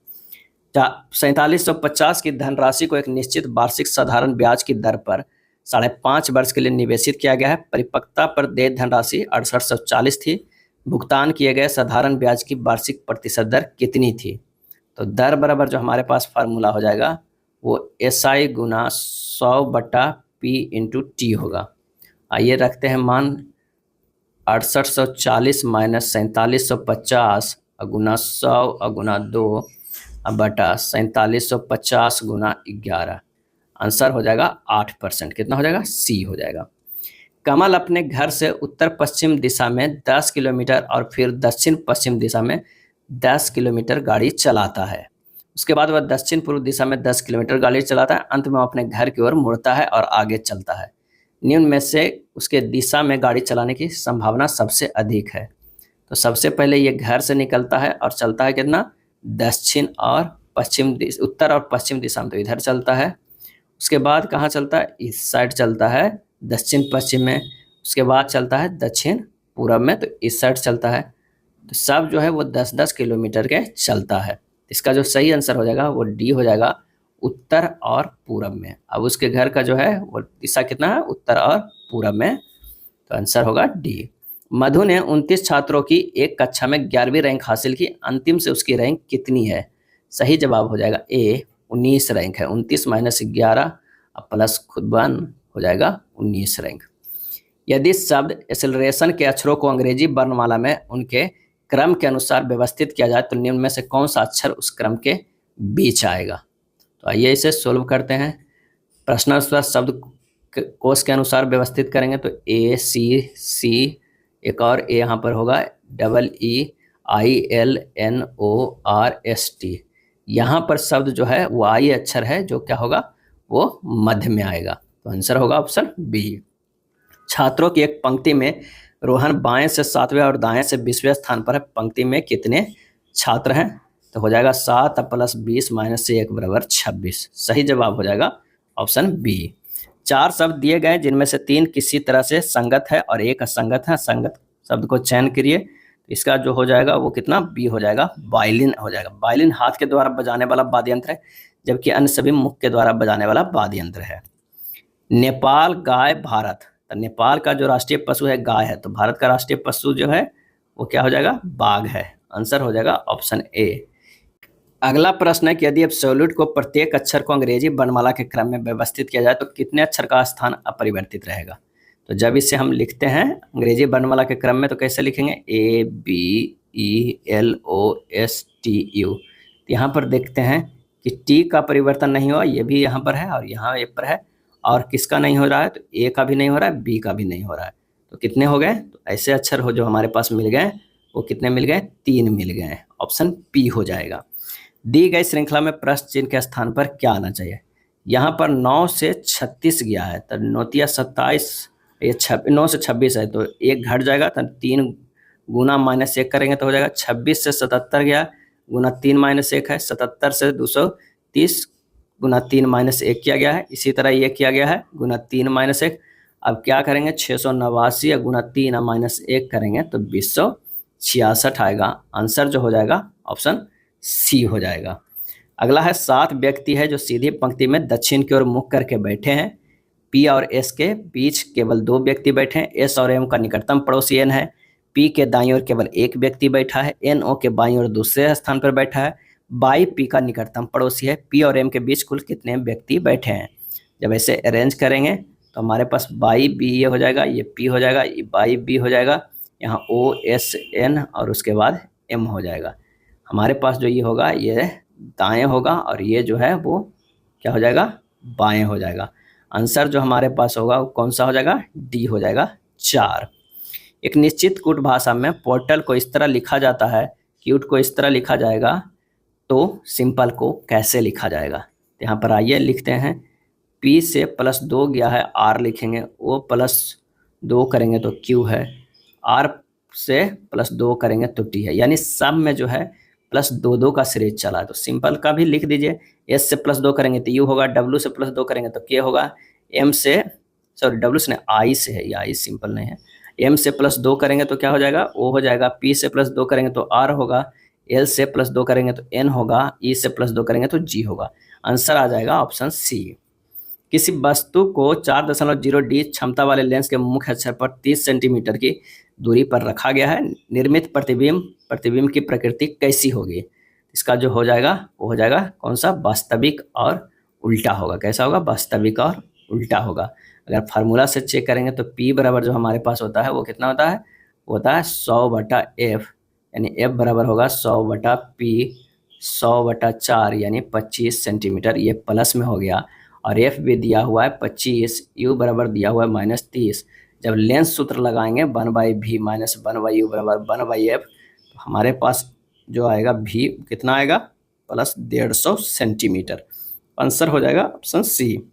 4750 की धनराशि को एक निश्चित वार्षिक साधारण ब्याज की दर पर 5.5 वर्ष के लिए निवेशित किया गया है। परिपक्वता पर देय धनराशि 6840 थी। भुगतान किए गए साधारण ब्याज की वार्षिक प्रतिशत दर कितनी थी? तो दर बराबर जो हमारे पास फार्मूला हो जाएगा वो SI गुना 100/P/T होगा। आइए रखते हैं मान 6840 माइनस 4750 गुना 100 गुना 2 बटा 4750 गुना 11, आंसर हो जाएगा 8%। कितना हो जाएगा? सी हो जाएगा। कमल अपने घर से उत्तर पश्चिम दिशा में 10 किलोमीटर और फिर दक्षिण पश्चिम दिशा में 10 किलोमीटर गाड़ी चलाता है। उसके बाद वह दक्षिण पूर्व दिशा में 10 किलोमीटर गाड़ी चलाता है। अंत में वह अपने घर की ओर मुड़ता है और आगे चलता है। निम्न में से उसके दिशा में गाड़ी चलाने की संभावना सबसे अधिक है। तो सबसे पहले ये घर से निकलता है और चलता है कितना? दक्षिण और पश्चिम, उत्तर और पश्चिम दिशा में, तो इधर चलता है। उसके बाद कहाँ चलता है? इस साइड चलता है दक्षिण पश्चिम में। उसके बाद चलता है दक्षिण पूरब में, तो इस साइड चलता है। तो सब जो है वो 10-10 किलोमीटर के चलता है। इसका जो सही आंसर हो जाएगा वो डी हो जाएगा, उत्तर और पूरब में। अब उसके घर का जो है वो दिशा कितना है? उत्तर और पूरब में, तो आंसर होगा डी। मधु ने 29 छात्रों की एक कक्षा में 11वीं रैंक हासिल की, अंतिम से उसकी रैंक कितनी है? सही जवाब हो जाएगा ए, 19 रैंक है। 29 माइनस 11 प्लस खुद 1 हो जाएगा 19 रैंक। यदि शब्द एक्सेलरेशन के अक्षरों को अंग्रेजी वर्णमाला में उनके क्रम के अनुसार व्यवस्थित किया जाए तो निम्न में से कौन सा अक्षर उस क्रम के बीच आएगा? तो आइए इसे सोल्व करते हैं। प्रश्नानुसार शब्द कोश के अनुसार व्यवस्थित करेंगे तो ACC, एक और ए यहाँ पर होगा EEILNORST। यहाँ पर शब्द जो है वो आई अक्षर है, जो क्या होगा? वो मध्य में आएगा, तो आंसर होगा ऑप्शन बी। छात्रों की एक पंक्ति में रोहन बाएं से 7वें और दाएं से 20वें स्थान पर है। पंक्ति में कितने छात्र हैं? तो हो जाएगा 7 प्लस 20 माइनस 1 बराबर 26। सही जवाब हो जाएगा ऑप्शन बी। 4 शब्द दिए गए जिनमें से 3 किसी तरह से संगत है और एक असंगत है। संगत शब्द को चयन करिए। इसका जो हो जाएगा वो कितना? बी हो जाएगा, वायलिन हो जाएगा। वायलिन हाथ के द्वारा बजाने वाला वाद्य यंत्र है, जबकि अन्य सभी मुख के द्वारा बजाने वाला वाद्य यंत्र है। नेपाल, गाय, भारत। तो नेपाल का जो राष्ट्रीय पशु है गाय है, तो भारत का राष्ट्रीय पशु जो है वो क्या हो जाएगा? बाघ है। आंसर हो जाएगा ऑप्शन ए। अगला प्रश्न है कि यदि एब्सोल्यूट को प्रत्येक अक्षर को अंग्रेजी वर्णमाला के क्रम में व्यवस्थित किया जाए तो कितने अक्षर का स्थान अपरिवर्तित रहेगा। तो जब इसे हम लिखते हैं अंग्रेजी वर्णमाला के क्रम में तो कैसे लिखेंगे, ABELOSTU। यहाँ पर देखते हैं कि टी का परिवर्तन नहीं हुआ, ये भी यहाँ पर है और यहाँ ए पर है, और किसका नहीं हो रहा है, तो ए का भी नहीं हो रहा है, बी का भी नहीं हो रहा है। तो कितने हो गए, तो ऐसे अक्षर हो जो हमारे पास मिल गए वो कितने मिल गए, 3 मिल गए। ऑप्शन पी हो जाएगा। दी गई श्रृंखला में प्रश्न चिन्ह के स्थान पर क्या आना चाहिए। यहाँ पर 9 से 36 गया है, तो 9 27, ये 9 से 26 है तो एक घट जाएगा, तो 3 गुना -1 करेंगे तो हो जाएगा। 26 से 77 गया, गुना 3 - 1 है। 77 से 230 गुना 3 - 1 किया गया है। इसी तरह ये किया गया है गुना 3 - 1। अब क्या करेंगे, 689 या गुना 3 -1 करेंगे तो 266 आएगा। आंसर जो हो जाएगा ऑप्शन सी हो जाएगा। अगला है 7 व्यक्ति है जो सीधी पंक्ति में दक्षिण की ओर मुख करके बैठे हैं। पी और एस के बीच केवल 2 व्यक्ति बैठे हैं। एस और एम का निकटतम पड़ोसी एन है। पी के दाईं ओर केवल 1 व्यक्ति बैठा है। एन ओ के बाईं ओर दूसरे स्थान पर बैठा है। बाई पी का निकटतम पड़ोसी है। पी और एम के बीच कुल कितने व्यक्ति बैठे हैं। जब ऐसे अरेंज करेंगे तो हमारे पास बाई बी ये हो जाएगा, ये पी हो जाएगा, ये बाई बी हो जाएगा, यहाँ ओ एस एन और उसके बाद एम हो जाएगा। हमारे पास जो ये होगा ये दाएं होगा और ये जो है वो क्या हो जाएगा, बाएं हो जाएगा। आंसर जो हमारे पास होगा वो कौन सा हो जाएगा, डी हो जाएगा 4। एक निश्चित कूट भाषा में पोर्टल को इस तरह लिखा जाता है, क्यूट को इस तरह लिखा जाएगा, तो सिंपल को कैसे लिखा जाएगा। तो यहाँ पर आइए लिखते हैं, पी से +2 गया है, आर लिखेंगे, ओ +2 करेंगे तो क्यू है, आर से +2 करेंगे तो टी है। यानी सब में जो है +2 का सीरीज चला है। तो सिंपल का भी लिख दीजिए, एस से +2 करेंगे तो यू होगा, डब्ल्यू से +2 करेंगे तो के होगा, एम से डब्ल्यू से आई से है, ये आई सिंपल नहीं है। एम से +2 करेंगे तो क्या हो जाएगा, ओ हो जाएगा। पी से +2 करेंगे तो आर होगा। एल से +2 करेंगे तो एन होगा। ई से +2 करेंगे तो जी होगा। आंसर आ जाएगा ऑप्शन सी। किसी वस्तु को 4.0 डी क्षमता वाले लेंस के मुख्य अक्षर पर 30 सेंटीमीटर की दूरी पर रखा गया है। निर्मित प्रतिबिंब की प्रकृति कैसी होगी। इसका जो हो जाएगा वो हो जाएगा कौन सा, वास्तविक और उल्टा होगा। कैसा होगा, वास्तविक और उल्टा होगा। अगर फार्मूला से चेक करेंगे तो P बराबर जो हमारे पास होता है वो कितना होता है, वो होता है 100/F, यानी F बराबर होगा 100/P, 100/4 यानी 25 सेंटीमीटर। ये प्लस में हो गया और F भी दिया हुआ है 25, U बराबर दिया हुआ है -30। जब लेंस सूत्र लगाएंगे 1/V - 1/U बराबर 1/F, तो हमारे पास जो आएगा V कितना आएगा, +150 सेंटीमीटर। आंसर हो जाएगा ऑप्शन सी।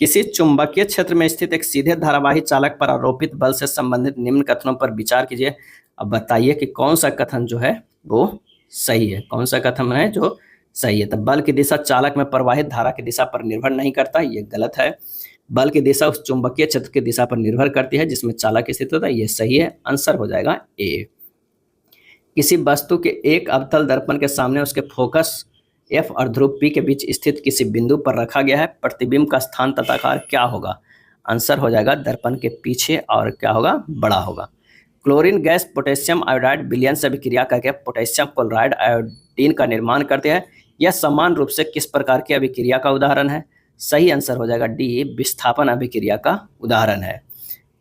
किसी चुंबकीय क्षेत्र में स्थित एक सीधे धारावाही चालक पर आरोपित बल से संबंधित निम्न कथनों पर विचार कीजिए। अब बताइए कि कौन सा कथन जो है वो सही है, कौन सा कथन है जो सही है। तो बल की दिशा चालक में प्रवाहित धारा की दिशा पर निर्भर नहीं करता, ये गलत है। बल की दिशा उस चुंबकीय क्षेत्र की दिशा पर निर्भर करती है जिसमें चालक स्थित होता है, ये सही है। आंसर हो जाएगा ए। किसी वस्तु के एक अवतल दर्पण के सामने उसके फोकस F और ध्रुव P के बीच स्थित किसी बिंदु पर रखा गया है, प्रतिबिंब का स्थान तथा आकार क्या होगा। आंसर हो जाएगा दर्पण के पीछे और क्या होगा, बड़ा होगा। क्लोरीन गैस पोटेशियम आयोडाइड विलयन से अभिक्रिया करके पोटेशियम क्लोराइड आयोडीन का निर्माण करते हैं। यह समान रूप से किस प्रकार की अभिक्रिया का उदाहरण है। सही आंसर हो जाएगा डी, विस्थापन अभिक्रिया का उदाहरण है।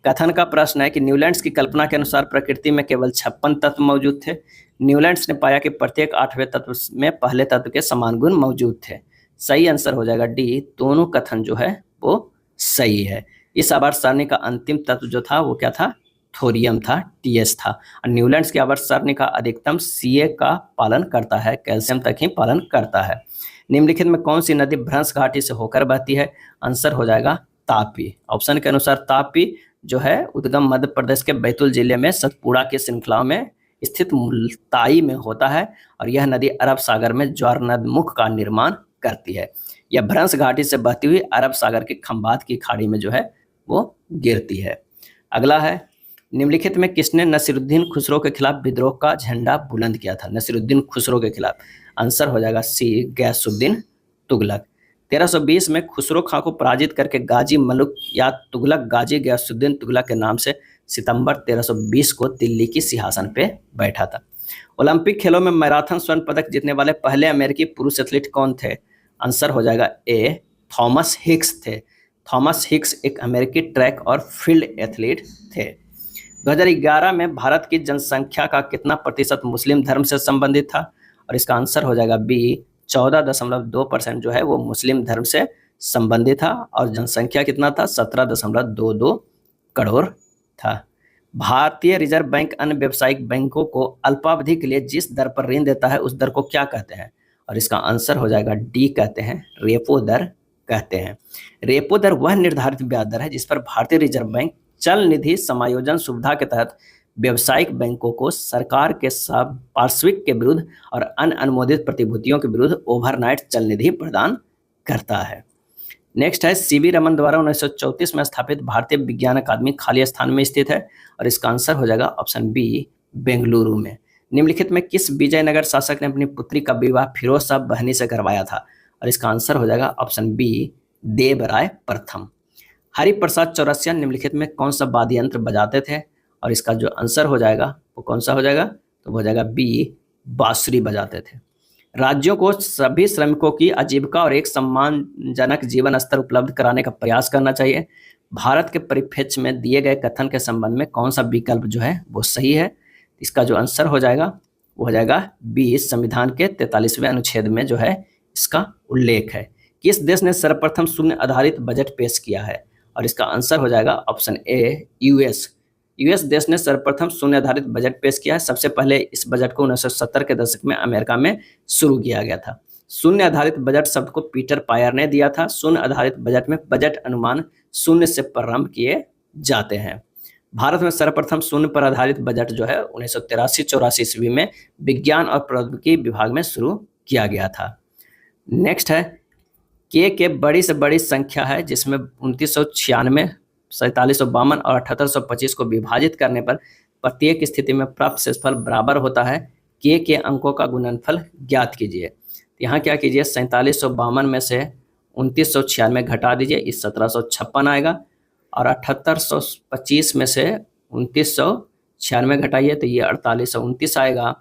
कथन का प्रश्न है कि न्यूलैंड्स की कल्पना के अनुसार प्रकृति में केवल 56 तत्व मौजूद थे। न्यूलैंड्स ने पाया कि प्रत्येक 8वें तत्व में पहले तत्व के समान गुण मौजूद थे। सही आंसर हो जाएगा डी, दोनों कथन जो है वो सही है। इस आवर्त सारणी का अंतिम तत्व जो था वो क्या था, थोरियम था, TS था। और न्यूलैंड्स की आवर्त सारणी का अधिकतम CA का पालन करता है, कैल्शियम तक ही पालन करता है। निम्नलिखित में कौन सी नदी भ्रंश घाटी से होकर बहती है। आंसर हो जाएगा तापी। ऑप्शन के अनुसार तापी जो है उद्गम मध्य प्रदेश के बैतूल जिले में सतपुड़ा की श्रृंखला में स्थित मुल्ताई में होता है और यह नदी अरब सागर में ज्वारनदमुख का निर्माण करती है। यह भ्रंश घाटी से बहती हुई अरब सागर के खंबात की खाड़ी में जो है वो गिरती है। अगला है, निम्नलिखित में किसने नसीरुद्दीन खुसरो के खिलाफ विद्रोह का झंडा बुलंद किया था। नसीरुद्दीन खुसरो के खिलाफ आंसर हो जाएगा सी, गयासुद्दीन तुगलक। 1320 में खुसरो खां को पराजित करके गाजी मलुक या तुगलक गाजी गयासुद्दीन तुगलक के नाम से सितंबर 1320 को दिल्ली की सिंहासन पे बैठा था। ओलंपिक खेलों में मैराथन स्वर्ण पदक जीतने वाले पहले अमेरिकी पुरुष एथलीट कौन थे? आंसर हो जाएगा ए, थॉमस हिक्स थे। थॉमस हिक्स एक अमेरिकी ट्रैक और फील्ड एथलीट थे। 2011 में भारत की जनसंख्या का कितना प्रतिशत मुस्लिम धर्म से संबंधित था? और इसका आंसर हो जाएगा बी, 14.2% जो है वो मुस्लिम धर्म से संबंधित था और जनसंख्या कितना था? 17.22 करोड़ था। भारतीय रिजर्व बैंक अन्य व्यावसायिक बैंकों को अल्पावधि के लिए जिस दर पर ऋण देता है उस दर को क्या कहते हैं? और इसका आंसर हो जाएगा डी, कहते हैं रेपो दर कहते हैं। रेपो दर वह निर्धारित ब्याज दर है जिस पर भारतीय रिजर्व बैंक चल निधि समायोजन सुविधा के तहत व्यावसायिक बैंकों को सरकार के पार्श्विक के विरुद्ध और अन्य अनुमोदित प्रतिभूतियों के विरुद्ध ओवरनाइट चल निधि प्रदान करता है। नेक्स्ट है, सीवी रमन द्वारा 1934 में स्थापित भारतीय विज्ञान अकादमी खाली स्थान में स्थित है और इसका आंसर हो जाएगा ऑप्शन बी, बेंगलुरु में। निम्नलिखित में किस विजयनगर शासक ने अपनी पुत्री का विवाह फिरोज शाह बहनी से करवाया था? और इसका आंसर हो जाएगा ऑप्शन बी, देवराय प्रथम। हरिप्रसाद चौरसिया निम्नलिखित में कौन सा वाद्य यंत्र बजाते थे? और इसका जो आंसर हो जाएगा वो कौन सा हो जाएगा? तो वो हो जाएगा बी, बांसुरी बजाते थे। राज्यों को सभी श्रमिकों की आजीविका और एक सम्मानजनक जीवन स्तर उपलब्ध कराने का प्रयास करना चाहिए। भारत के परिप्रेक्ष्य में दिए गए कथन के संबंध में कौन सा विकल्प जो है वो सही है? इसका जो आंसर हो जाएगा वो हो जाएगा बी, संविधान के 43वें अनुच्छेद में जो है इसका उल्लेख है। किस देश ने सर्वप्रथम शून्य आधारित बजट पेश किया है? और इसका आंसर हो जाएगा ऑप्शन ए, यूएस। यूएस देश ने सर्वप्रथम शून्य आधारित बजट पेश किया है। सबसे पहले इस बजट को 1970 के दशक में अमेरिका में शुरू किया गया था। शून्य आधारित बजट शब्द को पीटर पायर ने दिया था। शून्य आधारित बजट में बजट अनुमान शून्य से प्रारंभ किए जाते हैं। भारत में सर्वप्रथम शून्य पर आधारित बजट जो है 1983-84 ईस्वी में विज्ञान और प्रौद्योगिकी विभाग में शुरू किया गया था। नेक्स्ट है, के बड़ी से बड़ी संख्या है जिसमें 2996, 4752 और 7825 को विभाजित करने पर प्रत्येक स्थिति में प्राप्त शेषफल बराबर होता है। के अंकों का गुणनफल ज्ञात कीजिए। यहाँ क्या कीजिए, 4752 में से 2996 घटा दीजिए, इस 1756 आएगा। और 7825 में से 2996 घटाइए तो ये 4829 आएगा।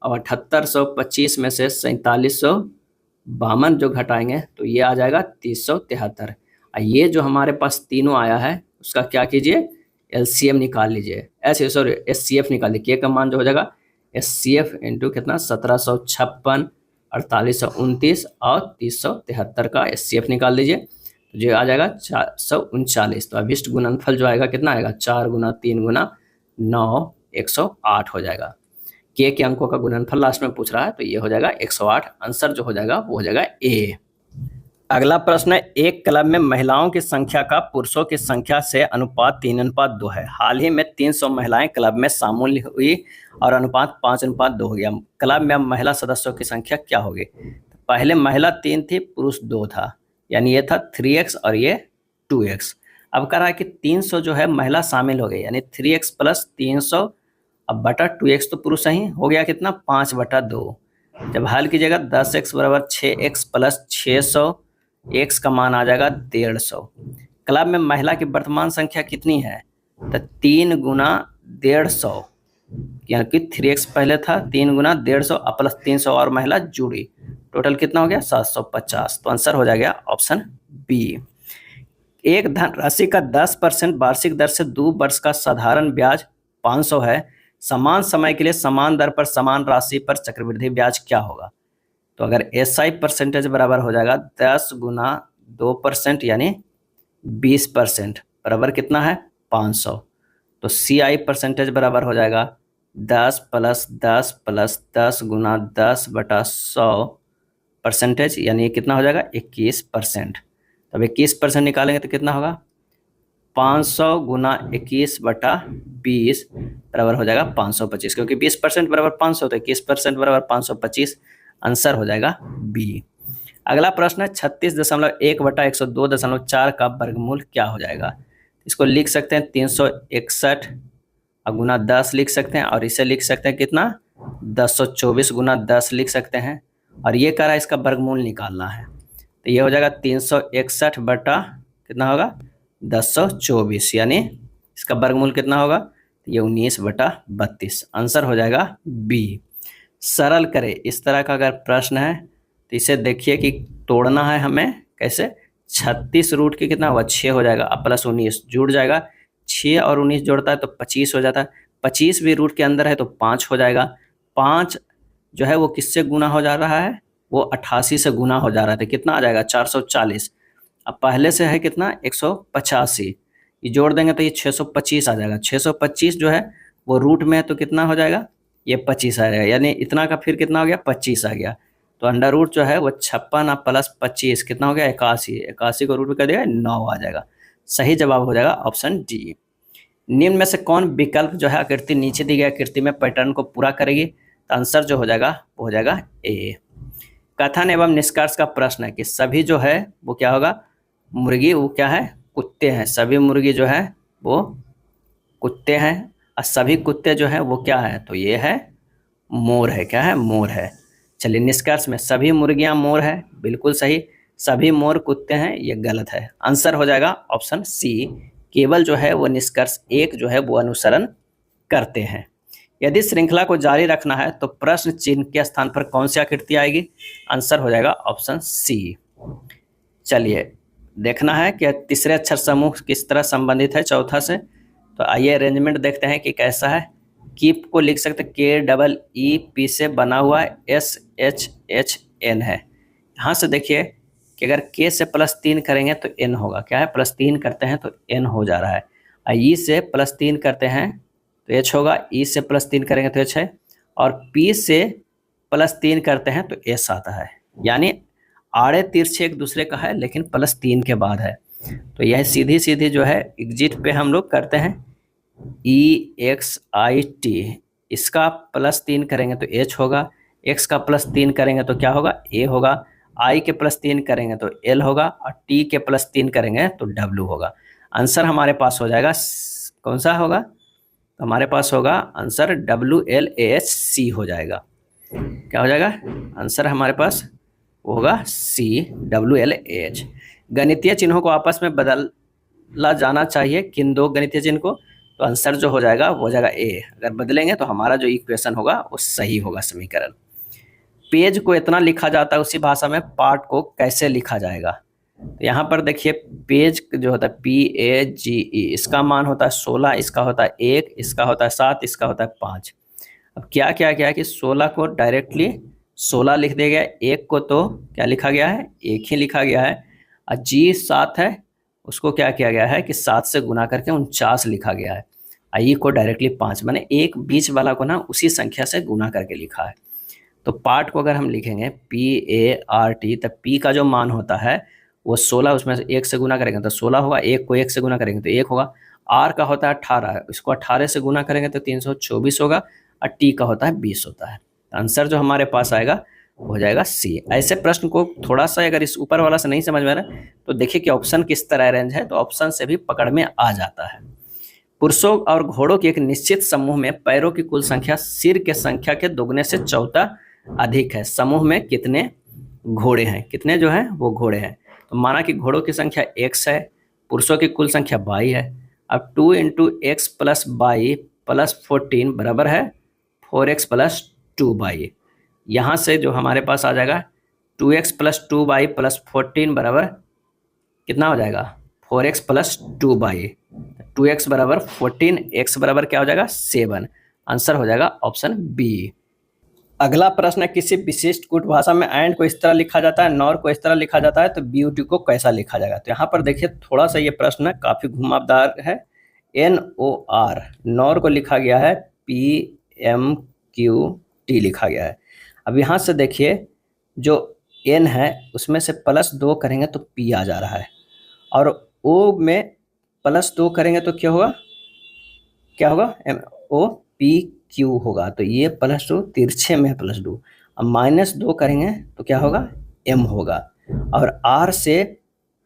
और 7825 में से 4752 जो घटाएंगे तो ये आ जाएगा 373। ये जो हमारे पास तीनों आया है उसका क्या कीजिए, एलसीएम निकाल लीजिए, एचसीएफ निकाल लीजिए। के का मान जो हो जाएगा एचसीएफ इंटू कितना, 1756, 4829 और 373 का एचसीएफ निकाल लीजिए तो जो आ जाएगा 439। तो अभिष्ट गुणनफल जो आएगा कितना आएगा, 4 गुना 3 गुना 9, 108 हो जाएगा। के अंकों का गुणनफल लास्ट में पूछ रहा है तो ये हो जाएगा 108। आंसर जो हो जाएगा वो हो जाएगा ए। अगला प्रश्न है, एक क्लब में महिलाओं की संख्या का पुरुषों की संख्या से अनुपात 3:2 है। हाल ही में 300 महिलाएं क्लब में शामिल हुई और अनुपात 5:2 हो गया। क्लब में अब महिला सदस्यों की संख्या क्या होगी? पहले महिला 3 थी, पुरुष 2 था, यानी ये था 3x और ये 2x। अब कह रहा है कि 300 जो है महिला शामिल हो गई, यानी 3x प्लस 300 अब बटा 2x तो पुरुष ही हो गया, कितना 5/2। जब हल कीजिएगा 10x बराबर 6x प्लस 600, x का मान आ जाएगा 150। क्लब में महिला की वर्तमान संख्या कितनी है? तो 3 गुना 150, यानी कि 3x पहले था, 3 गुना 150 प्लस 300 और महिला जुड़ी, टोटल कितना हो गया 750। तो आंसर हो जाएगा ऑप्शन बी। एक धनराशि का 10% वार्षिक दर से 2 वर्ष का साधारण ब्याज 500 है। समान समय के लिए समान दर पर समान राशि पर चक्रवृद्धि ब्याज क्या होगा? तो अगर एसआई परसेंटेज बराबर हो जाएगा 10 गुना 2% यानी 20% बराबर कितना है 500। तो सीआई परसेंटेज बराबर हो जाएगा 10 प्लस 10 प्लस 10 गुना 10/100% यानी कितना हो जाएगा 21%। तब 21% निकालेंगे तो कितना होगा 500 गुना 21/20 बराबर हो जाएगा 525, क्योंकि 20% बराबर 500 तो 21% बराबर 525। आंसर हो जाएगा बी। अगला प्रश्न है 36.1/102.4 का वर्गमूल क्या हो जाएगा? इसको लिख सकते हैं 361 गुना 10 लिख सकते हैं, और इसे लिख सकते हैं कितना 1024 गुना 10 लिख सकते हैं। और ये कह रहा है इसका वर्गमूल निकालना है तो ये हो जाएगा 361 बटा कितना होगा 1024, यानी इसका वर्गमूल कितना होगा, ये 19/32। आंसर हो जाएगा बी। सरल करें, इस तरह का अगर प्रश्न है तो इसे देखिए कि तोड़ना है हमें कैसे। 36 रूट के कितना हुआ 6 हो जाएगा, अब प्लस 19 जुड़ जाएगा, 6 और 19 जोड़ता है तो 25 हो जाता है, 25 भी रूट के अंदर है तो 5 हो जाएगा। 5 जो है वो किससे गुना हो जा रहा है, वो 88 से गुना हो जा रहा था, कितना आ जाएगा 440। अब पहले से है कितना 185, ये जोड़ देंगे तो ये 625 आ जाएगा। 625 जो है वो रूट में है तो कितना हो जाएगा, ये 25 आ जाएगा, यानी इतना का फिर कितना हो गया 25 आ गया। तो अंडर रूट जो है वो 56 और प्लस 25 कितना हो गया 81, 81 को रूट में कर दिया 9 आ जाएगा। सही जवाब हो जाएगा ऑप्शन डी। निम्न में से कौन विकल्प जो है आकृति नीचे दी गई आकृति में पैटर्न को पूरा करेगी, तो आंसर जो हो जाएगा वो हो जाएगा ए। कथन एवं निष्कर्ष का प्रश्न है कि सभी जो है वो क्या होगा, मुर्गी वो क्या है कुत्ते हैं, सभी मुर्गी जो है वो कुत्ते हैं, और सभी कुत्ते जो है वो क्या है, तो ये है मोर है, क्या है मोर है। चलिए निष्कर्ष में सभी मुर्गियां मोर है, बिल्कुल सही, सभी मोर कुत्ते हैं ये गलत है। आंसर हो जाएगा ऑप्शन सी, केवल जो है वो निष्कर्ष एक जो है वो अनुसरण करते हैं। यदि श्रृंखला को जारी रखना है तो प्रश्न चिन्ह के स्थान पर कौन सी आकृति आएगी, आंसर हो जाएगा ऑप्शन सी। चलिए देखना है कि तीसरे अक्षर समूह किस तरह संबंधित है चौथा से, तो आइए अरेंजमेंट देखते हैं कि कैसा है। कीप को लिख सकते KEE से बना हुआ SHHN है। यहाँ से देखिए कि अगर K से +3 करेंगे तो N होगा, क्या है +3 करते हैं तो N हो जा रहा है, और E से +3 करते हैं तो H होगा, E से +3 करेंगे तो H है, और P से +3 करते हैं तो S आता है। यानी आड़े तिरछे एक दूसरे का है लेकिन +3 के बाद है, तो यह सीधी सीधी जो है एग्जिट पे हम लोग करते हैं EXIT, इसका +3 करेंगे तो H होगा, X का +3 करेंगे तो क्या होगा A होगा, I के +3 करेंगे तो L होगा, और T के +3 करेंगे तो W होगा। आंसर हमारे पास हो जाएगा कौन सा होगा, तो हमारे पास होगा आंसर WLAHC हो जाएगा। क्या हो जाएगा आंसर हमारे पास वो होगा C WLAH। गणितीय चिन्हों को आपस में बदला जाना चाहिए, किन दो गणितीय चिन्ह को, तो आंसर जो हो जाएगा वो हो जाएगा ए। अगर बदलेंगे तो हमारा जो इक्वेशन होगा वो सही होगा समीकरण। पेज को इतना लिखा जाता है उसी भाषा में पार्ट को कैसे लिखा जाएगा, तो यहाँ पर देखिए पेज जो होता है PAGE, इसका मान होता है 16, इसका होता है 1, इसका होता है 7, इसका होता है 5। अब क्या क्या क्या है कि 16 को डायरेक्टली 16 लिख दिया गया, 1 को तो क्या लिखा गया है 1 ही लिखा गया है, और G 7 है उसको क्या किया गया है कि 7 से गुना करके 49 लिखा गया है, आई को डायरेक्टली 5, मैंने एक बीच वाला को ना उसी संख्या से गुना करके लिखा है। तो पार्ट को अगर हम लिखेंगे PART, तब P का जो मान होता है वो 16, उसमें से 1 से गुना करेंगे तो 16 होगा, 1 को 1 से गुना करेंगे तो 1 होगा। R का होता है 18, इसको 18 से गुना करेंगे तो 324 होगा, और T का होता है 20 होता है। आंसर जो हमारे पास आएगा हो जाएगा सी। ऐसे प्रश्न को थोड़ा सा अगर इस ऊपर वाला से नहीं समझ में आ रहा है तो देखिए कि ऑप्शन किस तरह अरेंज है, तो ऑप्शन से भी पकड़ में आ जाता है। पुरुषों और घोड़ों के एक निश्चित समूह में पैरों की कुल संख्या सिर के संख्या के दोगुने से चौथा अधिक है। समूह में कितने घोड़े हैं, कितने जो हैं वो घोड़े हैं, तो माना कि घोड़ों की संख्या x है, पुरुषों की कुल संख्या y है। अब 2 × x + y + 14 बराबर है 4x + 2y। यहाँ से जो हमारे पास आ जाएगा 2x + 2y + 14 बराबर कितना हो जाएगा 4x + 2y, 2x बराबर 14, x बराबर क्या हो जाएगा 7। आंसर हो जाएगा ऑप्शन बी। अगला प्रश्न है किसी विशिष्ट कूट भाषा में एंड को इस तरह लिखा जाता है, नॉर को इस तरह लिखा जाता है, तो ब्यूटी को कैसा लिखा जाएगा। तो यहाँ पर देखिए थोड़ा सा ये प्रश्न काफ़ी घुमावदार है। NOR, नॉर को लिखा गया है PMQT लिखा गया है। अब यहाँ से देखिए जो N है उसमें से +2 करेंगे तो P आ जा रहा है, और O में +2 करेंगे तो क्या होगा, क्या होगा OPQ होगा, तो ये +2 तिरछे में +2, अब -2 करेंगे तो क्या होगा M होगा, और R से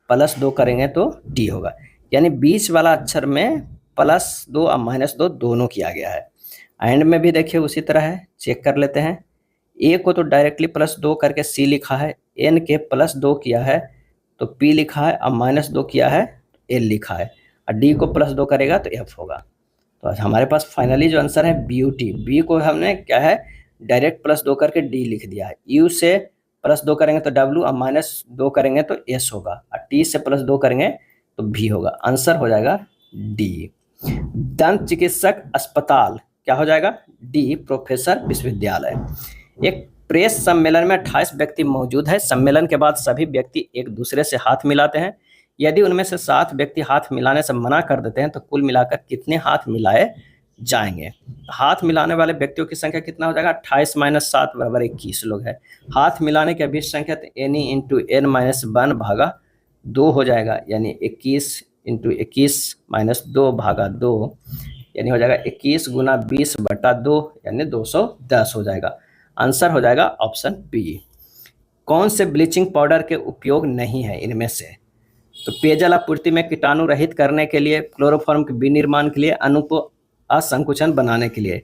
+2 करेंगे तो D होगा। यानी बीच वाला अक्षर में +2 और -2 दोनों किया गया है। एंड में भी देखिए उसी तरह है, चेक कर लेते हैं। A को तो डायरेक्टली +2 करके C लिखा है, N के +2 किया है तो P लिखा है, और -2 किया है L लिखा है, और D को +2 करेगा तो F होगा। तो हमारे पास फाइनली जो आंसर है ब्यूटी, बी को हमने क्या है डायरेक्ट +2 करके डी लिख दिया है। यू से +2 करेंगे तो डब्ल्यू और -2 करेंगे तो एस होगा और टी से +2 करेंगे तो भी होगा। आंसर हो जाएगा डी। दंत चिकित्सक अस्पताल क्या हो जाएगा? डी प्रोफेसर विश्वविद्यालय। एक प्रेस सम्मेलन में 28 व्यक्ति मौजूद है। सम्मेलन के बाद सभी व्यक्ति एक दूसरे से हाथ मिलाते हैं। यदि उनमें से 7 व्यक्ति हाथ मिलाने से मना कर देते हैं तो कुल मिलाकर कितने हाथ मिलाए जाएंगे? हाथ मिलाने वाले व्यक्तियों की संख्या कितना हो जाएगा? 28 - 7 = 21 लोग है। हाथ मिलाने की अभी संख्या तो एन इंटू एन -1 भागा 2 हो जाएगा, यानी 21 इंटू 21 - 2 भागा 2, यानी हो जाएगा 21 × 20/2, यानी 210 हो जाएगा। आंसर हो जाएगा ऑप्शन बी। कौन से ब्लीचिंग पाउडर के उपयोग नहीं है इनमें से? तो पेयजल आपूर्ति में कीटाणु रहित करने के लिए, क्लोरोफॉर्म के विनिर्माण के लिए, अणु को असंकुचन बनाने के लिए।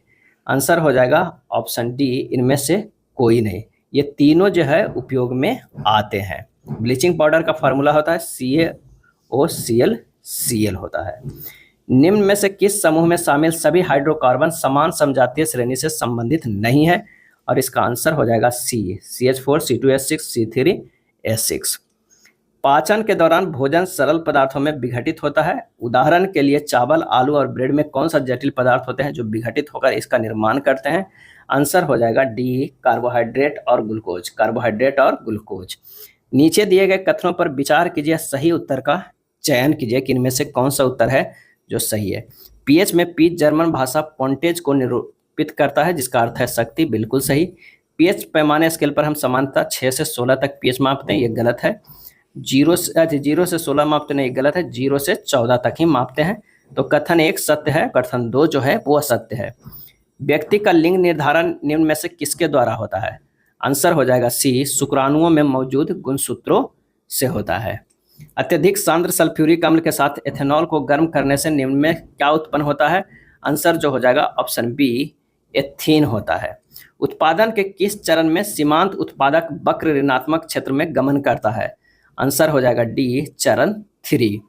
आंसर हो जाएगा ऑप्शन डी, इनमें से कोई नहीं। ये तीनों जो है उपयोग में आते हैं। ब्लीचिंग पाउडर का फार्मूला होता है CaOCl होता है। निम्न में से किस समूह में शामिल सभी हाइड्रोकार्बन समान समजातीय श्रेणी से संबंधित नहीं है? और इसका आंसर हो जाएगा सी, CH4 C2H6 C3H6। पाचन के दौरान भोजन सरल पदार्थों में विघटित होता है। उदाहरण के लिए चावल, आलू और ब्रेड में कौन सा जटिल पदार्थ होते हैं जो विघटित होकर इसका निर्माण करते हैं? आंसर हो जाएगा डी, कार्बोहाइड्रेट और ग्लूकोज। कार्बोहाइड्रेट और ग्लूकोज। नीचे दिए गए कथनों पर विचार कीजिए, सही उत्तर का चयन कीजिए कि इनमें से कौन सा उत्तर है जो सही है। पीएच में पी जर्मन भाषा पोंटेज को निरूपित करता है, जिसका अर्थ है शक्ति, बिल्कुल सही। पीएच पैमाने स्केल पर हम सामान्यतः 6 से 16 तक पीएच मापते हैं, ये गलत है। 0 से 16 मापते नहीं, गलत है। 0 से 14 तक ही मापते हैं। तो कथन 1 सत्य है, कथन 2 जो है वो असत्य है। व्यक्ति का लिंग निर्धारण निम्न में से किसके द्वारा होता है? आंसर हो जाएगा सी, शुक्राणुओं में मौजूद गुणसूत्रों से होता है। अत्यधिक सांद्र सल्फ्यूरिक अम्ल के साथ एथेनॉल को गर्म करने से निम्न में क्या उत्पन्न होता है? आंसर जो हो जाएगा ऑप्शन बी, एथीन होता है। उत्पादन के किस चरण में सीमांत उत्पादक वक्र ऋणात्मक क्षेत्र में गमन करता है? आंसर हो जाएगा डी, चरण 3।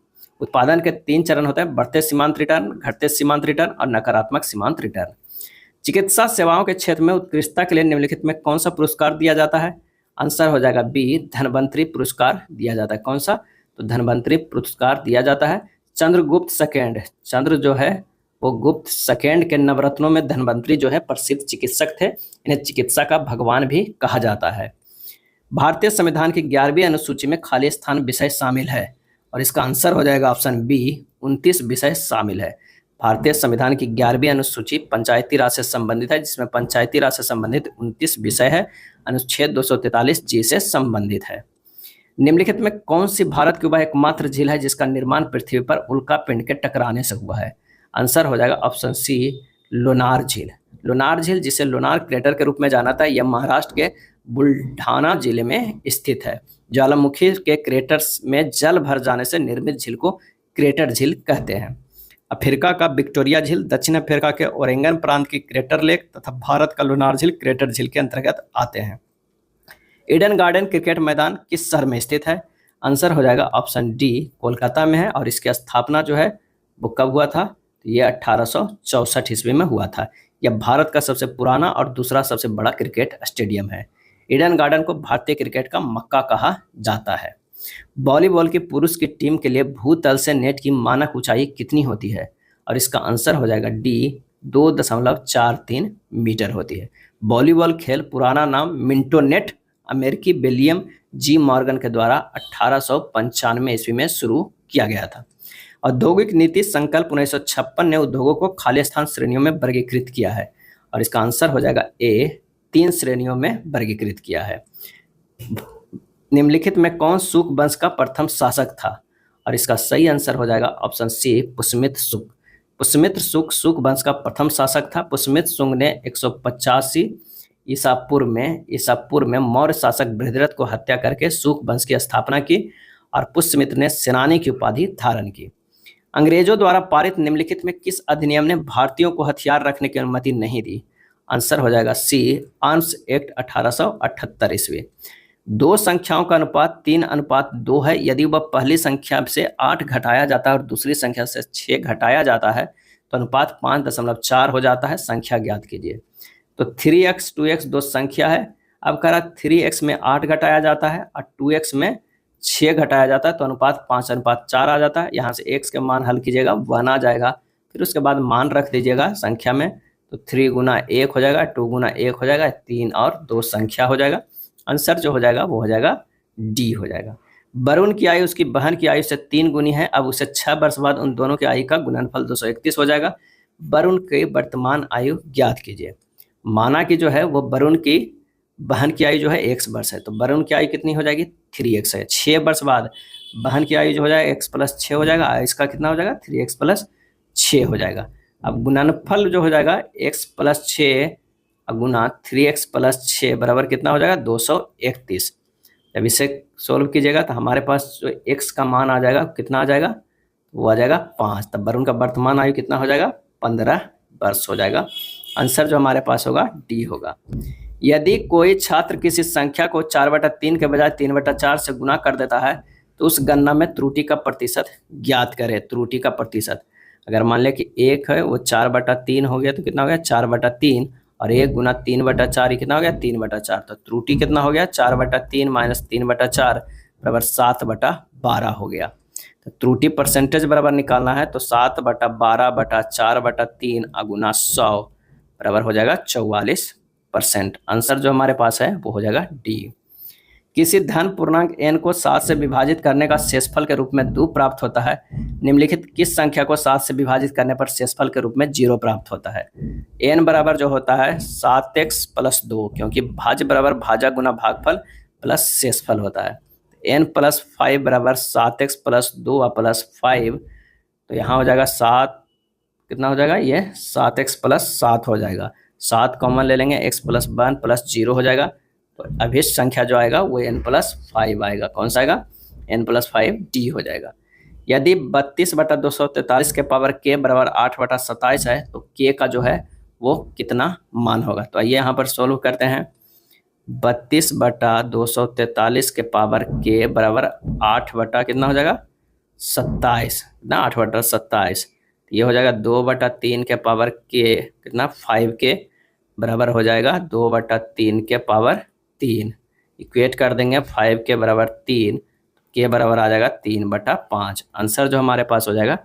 उत्पादन के 3 चरण होते हैं, बढ़ते सीमांत रिटर्न, घटते सीमांत रिटर्न और नकारात्मक सीमांत रिटर्न। चिकित्सा सेवाओं के क्षेत्र में उत्कृष्टता के लिए निम्नलिखित में कौन सा पुरस्कार दिया जाता है? आंसर हो जाएगा बी, धन्वंतरी पुरस्कार दिया जाता है। कौन सा? तो धन्वंतरी पुरस्कार दिया जाता है। चंद्रगुप्त सेकेंड, चंद्र जो है वो गुप्त सेकेंड के नवरत्नों में धन्वंतरी जो है प्रसिद्ध चिकित्सक थे। इन्हें चिकित्सा का भगवान भी कहा जाता है। भारतीय संविधान की 11वीं अनुसूची में खाली स्थान विषय शामिल है, और इसका आंसर हो जाएगा ऑप्शन बी, 29 विषय शामिल है। भारतीय संविधान की 11वीं अनुसूची पंचायती राज से संबंधित है, जिसमें पंचायती राज से संबंधित 29 विषय है। अनुच्छेद 243 जी से संबंधित है। निम्नलिखित में कौन सी भारत की वह एकमात्र झील है जिसका निर्माण पृथ्वी पर उल्का पिंड के टकराने से हुआ है? आंसर हो जाएगा ऑप्शन सी, लोनार झील। लोनार झील, जिसे लोनार क्रेटर के रूप में जाना था, यह महाराष्ट्र के बुल्ढाना जिले में स्थित है। ज्वालामुखी के क्रेटर्स में जल भर जाने से निर्मित झील को क्रेटर झील कहते हैं। अफ्रीका का विक्टोरिया झील, दक्षिण अफ्रीका के ओरेगन प्रांत की क्रेटर लेक तथा भारत का लोनार झील क्रेटर झील के अंतर्गत आते हैं। ईडन गार्डन क्रिकेट मैदान किस शहर में स्थित है? आंसर हो जाएगा ऑप्शन डी, कोलकाता में है। और इसकी स्थापना जो है वो कब हुआ था? तो ये 1864 ईस्वी में हुआ था। यह भारत का सबसे पुराना और दूसरा सबसे बड़ा क्रिकेट स्टेडियम है। ईडन गार्डन को भारतीय क्रिकेट का मक्का कहा जाता है। वॉलीबॉल की पुरुष की टीम के लिए भूतल से नेट की मानक ऊंचाई कितनी होती है? और इसका आंसर हो जाएगा डी, 2.43 मीटर होती है। वॉलीबॉल खेल पुराना नाम मिंटो नेट अमेरिकी विलियम जी मॉर्गन के द्वारा 1895 ईस्वी में शुरू किया गया था। औद्योगिक नीति संकल्प 1956 ने उद्योगों को खाली स्थान श्रेणियों में वर्गीकृत किया है, और इसका आंसर हो जाएगा ए, 3 श्रेणियों में वर्गीकृत किया है। निम्नलिखित में कौन शुक वंश का प्रथम शासक था? और इसका सही आंसर हो जाएगा ऑप्शन सी, पुष्यमित्र शुक। पुष्यमित्र शुक शुक वंश का प्रथम शासक था। पुष्यमित्र शुक ने 185 ईसा पूर्व में मौर्य शासक बृहद्रथ को हत्या करके शुक वंश की स्थापना की, और पुष्यमित्र ने सेनानी की उपाधि धारण की। अंग्रेजों द्वारा पारित निम्नलिखित में किस अधिनियम ने भारतीयों को हथियार रखने की अनुमति नहीं दी? आंसर हो जाएगा सी, आर्म्स एक्ट 1878 ईस्वी। 2 संख्याओं का अनुपात 3:2 है। यदि वह पहली संख्या से 8 घटाया जाता है और दूसरी संख्या से 6 घटाया जाता है तो अनुपात 5.4 हो जाता है। संख्या ज्ञात कीजिए। तो 3x 2x दो संख्या है। अब कह रहा 3x में 8 घटाया जाता है और 2x में 6 घटाया जाता है, तो अनुपात 5:4 आ जाता है। यहाँ से x के मान हल कीजिएगा 1 आ जाएगा, फिर उसके बाद मान रख दीजिएगा संख्या में, तो 3 गुना 1 हो जाएगा, 2 गुना 1 हो जाएगा, 3 और 2 संख्या हो जाएगा। आंसर जो हो जाएगा वो हो जाएगा डी हो जाएगा। वरुण की आयु उसकी बहन की आयु से 3 गुनी है। अब उसे 6 वर्ष बाद उन दोनों की आयु का गुणनफल 231 हो जाएगा। वरुण की वर्तमान आयु ज्ञात कीजिए। माना कि जो है वो वरुण की बहन की आयु जो है x वर्ष है, तो वरुण की आयु कितनी हो जाएगी 3x है। 6 वर्ष बाद बहन की आयु जो हो जाएगा x + 6 हो जाएगा, इसका कितना हो जाएगा 3x + 6 हो जाएगा। अब गुणनफल जो हो जाएगा x + 6 गुना 3x + 6 बराबर कितना हो जाएगा 231। जब इसे सोल्व कीजिएगा तो हमारे पास जो x का मान आ जाएगा कितना आ जाएगा, वो आ जाएगा 5। तब वरुण का वर्तमान आयु कितना हो जाएगा 15 वर्ष हो जाएगा। आंसर जो हमारे पास होगा डी होगा। यदि कोई छात्र किसी संख्या को 4/3 के बजाय 3/4 से गुना कर देता है तो उस गणना में त्रुटि का प्रतिशत ज्ञात करें। त्रुटि का प्रतिशत अगर मान लें कि 1 है वो 4/3 हो गया तो कितना हो गया 4/3, और 1 गुना 3/4 कितना हो गया 3/4। तो त्रुटि कितना हो गया 4/3 माइनस 3/4 बराबर 7/12 हो गया। तो त्रुटि परसेंटेज बराबर निकालना है, तो 7/12/4/3 गुना 100 बराबर हो जाएगा 44%। आंसर जो हमारे पास है वो हो जाएगा डी। किसी धन पूर्णांक n को 7 से विभाजित करने का शेषफल के रूप में 2 प्राप्त होता है। निम्नलिखित किस संख्या को 7 से विभाजित करने पर शेषफल के रूप में 0 प्राप्त होता है। n बराबर जो होता है 7x + 2, क्योंकि भाज्य बराबर भाजा गुना भागफल प्लस शेषफल होता है। n + 5 बराबर 7x + 2 + 5, तो यहाँ हो जाएगा 7, कितना हो जाएगा ये 7x + 7 हो जाएगा। 7 कॉमन ले लेंगे, x + 1 + 0 हो जाएगा। तो अभिष्ट संख्या जो आएगा वो n + 5 आएगा। कौन सा आएगा n + 5 डी हो जाएगा। यदि 32/243 के पावर k बराबर 8/27 है तो k का जो है वो कितना मान होगा। तो आइए यहाँ पर सोल्व करते हैं। 32/243 के पावर k बराबर 8 बटा कितना हो जाएगा 27, कितना 8/27। ये हो जाएगा 2/3 के पावर k कितना 5k बराबर हो जाएगा 2/3 के पावर 3। इक्वेट कर देंगे 5 के बराबर 3, के बराबर आ जाएगा 3/5। आंसर जो हमारे पास हो जाएगा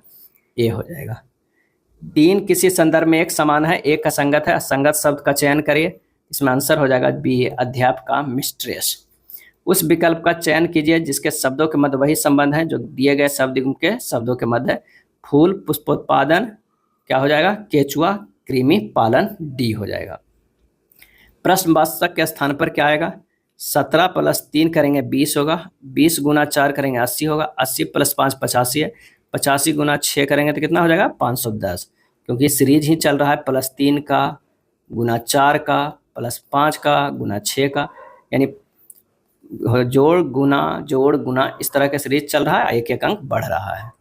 ए हो जाएगा। 3 किसी संदर्भ में एक समान है, एक असंगत है। असंगत शब्द का चयन करिए। इसमें आंसर हो जाएगा बी, अध्यापका मिस्ट्रेस। उस विकल्प का चयन कीजिए जिसके शब्दों के मध्य वही संबंध है जो दिए गए शब्द के शब्दों के मध्य है। फूल, पुष्पोत्पादन, क्या हो जाएगा केचुआ, कृमि पालन, डी हो जाएगा। प्रश्नवाचक के स्थान पर क्या आएगा 17 + 3 करेंगे 20 होगा, 20 गुना 4 करेंगे 80 होगा, 80 + 5 85 है, 85 गुना 6 करेंगे तो कितना हो जाएगा 510, क्योंकि सीरीज ही चल रहा है +3 का गुना 4 का +5 का गुना 6 का, यानी जोड़ गुना इस तरह का सीरीज चल रहा है, एक एक अंक बढ़ रहा है।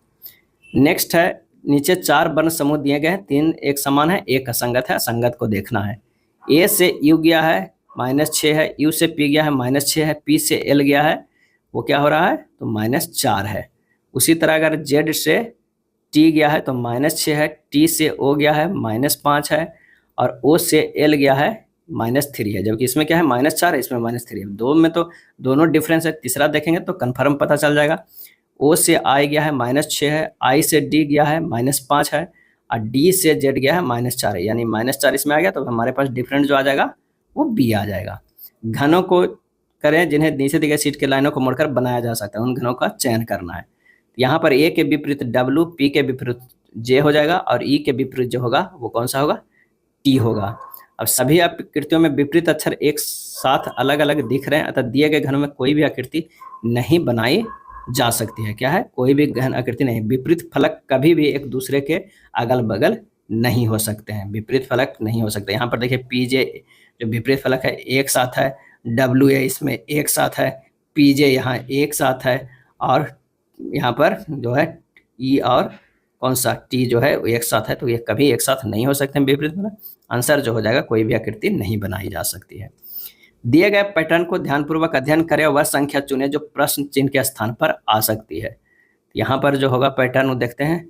नेक्स्ट है नीचे 4 वर्ण समूह दिए गए हैं, 3 एक समान है, एक असंगत है। असंगत को देखना है। ए से यू गया है -6 है, यू से पी गया है -6 है, पी से एल गया है वो क्या हो रहा है तो -4 है। उसी तरह अगर जेड से टी गया है तो -6 है, टी से ओ गया है -5 है, और ओ से एल गया है -3 है। जबकि इसमें क्या है -4 है, इसमें -3 है। दो में तो दोनों डिफरेंस है, तीसरा देखेंगे तो कन्फर्म पता चल जाएगा। ओ से आई गया है -6 है, आई से डी गया है -5 है, और डी से जेड गया है -4 है, यानी -4 इसमें आ गया तो हमारे पास डिफरेंट जो आ जाएगा वो बी आ जाएगा। घनों को करें जिन्हें नीचे दी गई सीट के लाइनों को मोड़कर बनाया जा सकता है, उन घनों का चयन करना है। यहाँ पर ए के विपरीत डब्ल्यू, पी के विपरीत जे हो जाएगा, और ई के विपरीत जो होगा वो कौन सा होगा टी होगा। अब सभी आकृतियों में विपरीत अक्षर एक साथ अलग अलग दिख रहे हैं, अतः दिए गए घनों में कोई भी आकृति नहीं बनाई जा सकती है। क्या है कोई भी घन आकृति नहीं। विपरीत फलक कभी भी एक दूसरे के अगल बगल नहीं हो सकते हैं, विपरीत फलक नहीं हो सकते। यहाँ पर देखिए पी जे जो विपरीत फलक है एक साथ है, डब्ल्यू ए इसमें एक साथ है, पी जे यहाँ एक साथ है, और यहाँ पर जो है ई और कौन सा टी जो है वो एक साथ है, तो ये कभी एक साथ नहीं हो सकते हैं विपरीत फलक। आंसर जो हो जाएगा कोई भी आकृति नहीं बनाई जा सकती है। दिए गए पैटर्न को ध्यानपूर्वक अध्ययन करें, वह संख्या चुनें जो प्रश्न चिन्ह के स्थान पर आ सकती है। यहाँ पर जो होगा पैटर्न वो देखते हैं।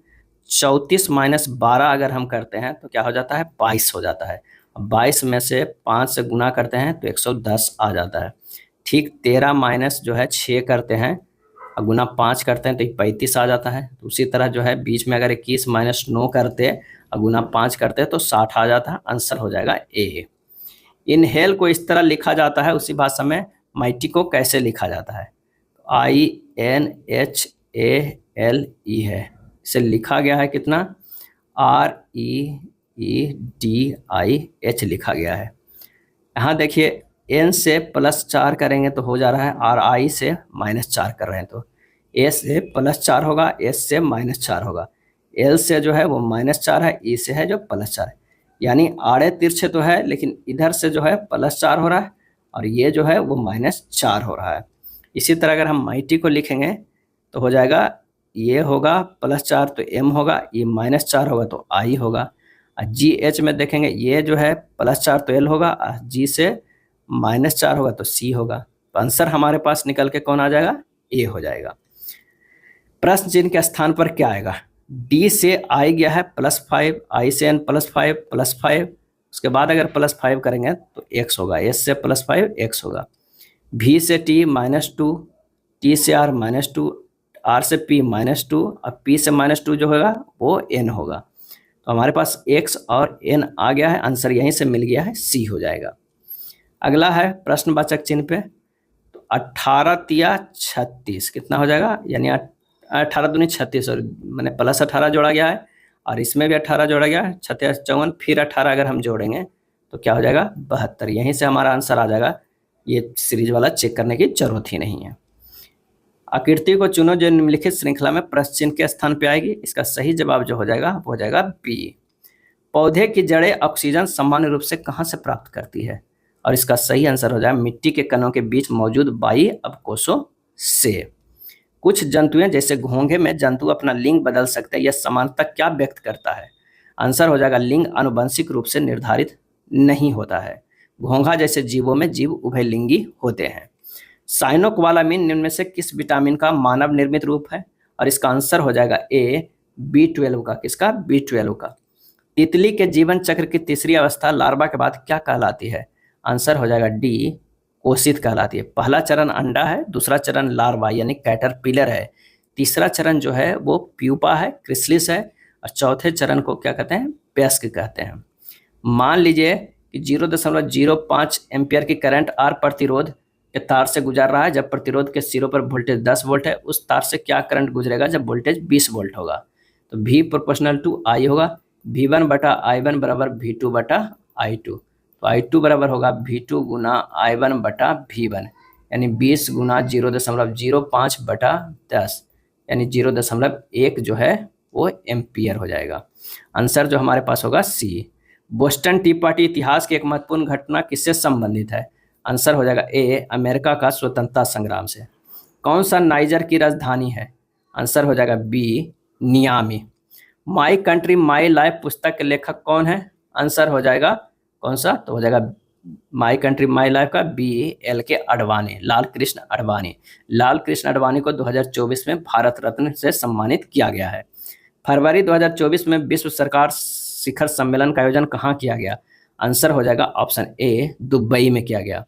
34 - 12 अगर हम करते हैं तो क्या हो जाता है 22 हो जाता है, 22 में से 5 से गुना करते हैं तो 110 आ जाता है। ठीक 13 माइनस जो है 6 करते हैं और गुना 5 करते हैं तो 35 आ जाता है। तो उसी तरह जो है बीच में अगर 21 माइनस 9 करते और गुना 5 करते हैं तो 60 आ जाता है। आंसर हो जाएगा ए। इनहेल को इस तरह लिखा जाता है, उसी भाषा में माइटी को कैसे लिखा जाता है? INHALE है, इसे लिखा गया है कितना? REEDIH लिखा गया है। यहाँ देखिए एन से +4 करेंगे तो हो जा रहा है, और आई से -4 कर रहे हैं तो ए से +4 होगा, एस से -4 होगा, एल से जो है वो -4 है, ई से है जो +4 है। यानी आड़े तिरछे तो है लेकिन इधर से जो है +4 हो रहा है और ये जो है वो -4 हो रहा है। इसी तरह अगर हम माइटी को लिखेंगे तो हो जाएगा, ये होगा +4 तो एम होगा, ये -4 होगा तो आई होगा। GH में देखेंगे ये जो है +4 तो एल होगा, जी से -4 होगा तो सी होगा। तो आंसर हमारे पास निकल के कौन आ जाएगा? ए हो जाएगा। प्रश्न चिन्ह के स्थान पर क्या आएगा? डी से आई गया है +5, आई से एन +5 +5, उसके बाद अगर +5 करेंगे तो x होगा, एस से +5 x होगा। भी से टी -2, टी से आर -2, आर से पी -2 और पी से -2 जो होगा वो एन होगा। तो हमारे पास x और n आ गया है, आंसर यहीं से मिल गया है, सी हो जाएगा। अगला है प्रश्नवाचक चिन्ह पे, तो 18 तिया 36 कितना हो जाएगा? यानी 18 दूनी 36 और मैंने +18 जोड़ा गया है और इसमें भी 18 जोड़ा गया है, 36 54, फिर 18 अगर हम जोड़ेंगे तो क्या हो जाएगा? 72। यहीं से हमारा आंसर आ जाएगा, ये सीरीज वाला चेक करने की जरूरत ही नहीं है। आकृति को चुनो जो निम्नलिखित श्रृंखला में प्रश्न चिन्ह के स्थान पे आएगी। इसका सही जवाब जो हो जाएगा वो हो जाएगा बी। पौधे की जड़ें ऑक्सीजन सामान्य रूप से कहाँ से प्राप्त करती है? और इसका सही आंसर हो जाएगा मिट्टी के कणों के बीच मौजूद बाह्य अवकोशों से। कुछ जंतुएं जैसे घोंघे में जंतु अपना लिंग बदल सकते हैं, यह समानता क्या व्यक्त करता है? आंसर हो जाएगा लिंग आनुवंशिक रूप से निर्धारित नहीं होता है। घोंघा जैसे जीवों में जीव उभयलिंगी होते हैं। साइनोकोबालामिन निम्न में से किस विटामिन का मानव निर्मित रूप है? और इसका आंसर हो जाएगा ए, B12 का। किसका? B12 का। तितली के जीवन चक्र की तीसरी अवस्था लार्वा के बाद क्या कहलाती है? आंसर हो जाएगा डी, कोशित कहलाती है। पहला चरण अंडा है, दूसरा चरण लार्वा यानी कैटरपिलर है, तीसरा चरण जो है वो प्यूपा है, क्रिसलिस है, और चौथे चरण को क्या कहते हैं? वयस्क कहते हैं। मान लीजिए कि 0.05 एम्पियर की करंट आर प्रतिरोध के तार से गुजर रहा है। जब प्रतिरोध के सिरों पर वोल्टेज 10 वोल्ट है, उस तार से क्या करंट गुजरेगा जब वोल्टेज 20 वोल्ट होगा? तो V प्रोपोर्शनल टू I होगा। V1/I1 बराबर V2/I2, तो I2 बराबर होगा V2 गुना I1/V1, यानी 20 गुना 0.05/10 यानी 0.1 जो है वो एम्पियर हो जाएगा। आंसर जो हमारे पास होगा सी। बोस्टन टी पार्टी इतिहास की एक महत्वपूर्ण घटना किससे संबंधित है? आंसर हो जाएगा ए, अमेरिका का स्वतंत्रता संग्राम से। कौन सा नाइजर की राजधानी है? आंसर हो जाएगा B, Niamey. My country my life पुस्तक के लेखक कौन है? आंसर हो जाएगा कौन सा? तो हो जाएगा माई कंट्री माई लाइफ का BLK आडवाणी, लाल कृष्ण आडवाणी। लाल कृष्ण आडवाणी को 2024 में भारत रत्न से सम्मानित किया गया है। फरवरी 2024 में विश्व सरकार शिखर सम्मेलन का आयोजन कहाँ किया गया? आंसर हो जाएगा ऑप्शन ए, दुबई में किया गया।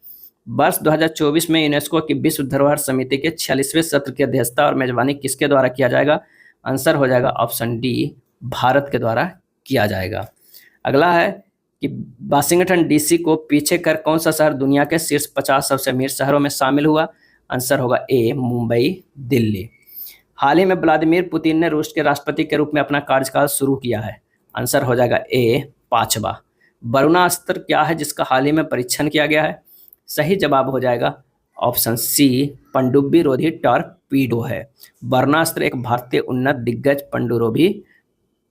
वर्ष 2024 में यूनेस्को की विश्व धरोहर समिति के 46वें सत्र की अध्यक्षता और मेजबानी किसके द्वारा किया जाएगा? आंसर हो जाएगा ऑप्शन डी, भारत के द्वारा किया जाएगा। अगला है कि वाशिंगटन DC को पीछे कर कौन सा शहर दुनिया के शीर्ष 50 सबसे अमीर शहरों में शामिल हुआ? आंसर होगा ए, मुंबई, दिल्ली। हाल ही में व्लादिमीर पुतिन ने रूस के राष्ट्रपति के रूप में अपना कार्यकाल शुरू किया है। आंसर हो जाएगा ए, 5वां। वरुणास्त्र क्या है जिसका हाल ही में परीक्षण किया गया है? सही जवाब हो जाएगा ऑप्शन सी, पनडुब्बी रोधी टॉर्पीडो है। वरुणास्त्र एक भारतीय उन्नत दिग्गज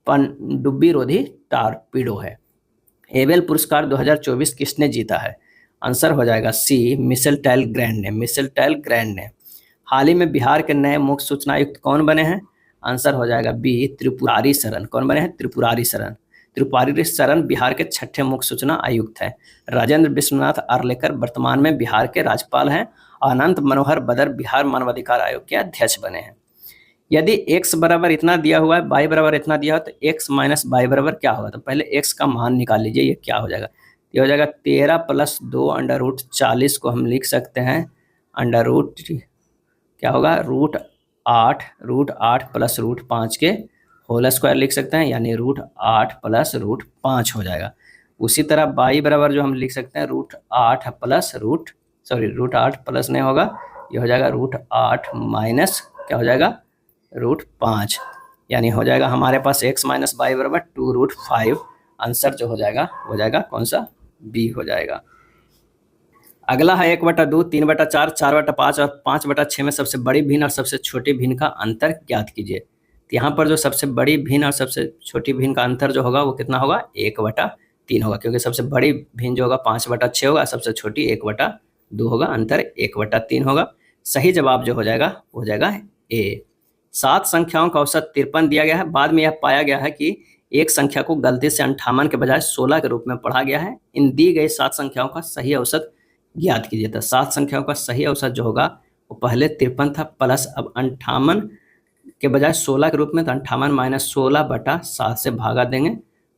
पनडुब्बी रोधी टॉर्पीडो है। एबेल पुरस्कार 2024 किसने जीता है? आंसर हो जाएगा सी, मिशेल टैल ग्रैंड ने। हाल ही में बिहार के नए मुख्य सूचना आयुक्त कौन बने हैं? आंसर हो जाएगा बी, त्रिपुरारी शरण। कौन बने हैं? त्रिपुरारी शरण बिहार के 6ठे मुख्य सूचना आयुक्त हैं। राजेंद्र विश्वनाथ आर्लेकर वर्तमान में बिहार के राज्यपाल हैं। अनंत मनोहर बदर बिहार मानवाधिकार आयोग के अध्यक्ष बने हैं। यदि x बराबर इतना दिया हुआ है, y बराबर इतना दिया हो, तो x माइनस y बराबर क्या होगा? तो पहले x का मान निकाल लीजिए, ये क्या हो जाएगा? ये हो जाएगा 13 प्लस 2 अंडर रूट 40 को हम लिख सकते हैं अंडर रूट क्या होगा रूट आठ प्लस रूट 5 के होल स्क्वायर लिख सकते हैं, यानी रूट 8 प्लस रूट 5 हो जाएगा। उसी तरह बाई बराबर जो हम लिख सकते हैं रूट 8 प्लस नहीं होगा, ये हो जाएगा रूट 8 माइनस क्या हो जाएगा रूट 5, यानी हो जाएगा हमारे पास x माइनस बाई बराबर 2 रूट 5। आंसर जो हो जाएगा कौन सा, बी हो जाएगा। अगला है 1/2, 3/4, 4/5 और 5/6 में सबसे बड़ी भिन्न और सबसे छोटी भिन्न का अंतर ज्ञात कीजिए। तो यहाँ पर जो सबसे बड़ी भिन्न और सबसे छोटी भिन्न का अंतर जो होगा वो कितना होगा, 1/3 होगा, क्योंकि सबसे बड़ी भिन्न जो होगा 5/6 होगा, सबसे छोटी 1/2 होगा, अंतर 1/3 होगा। सही जवाब जो हो जाएगा वो हो जाएगा ए। 7 संख्याओं का औसत 53 दिया गया है। बाद में यह पाया गया है कि एक संख्या को गलती से 58 के बजाय 16 के रूप में पढ़ा गया है। इन दी गई 7 संख्याओं का सही औसत ज्ञात कीजिए। था 7 संख्याओं का सही औसत जो होगा वो पहले 53 था, प्लस अब 58 के बजाय 16 के रूप में, तो 58 माइनस 16/7 से भागा देंगे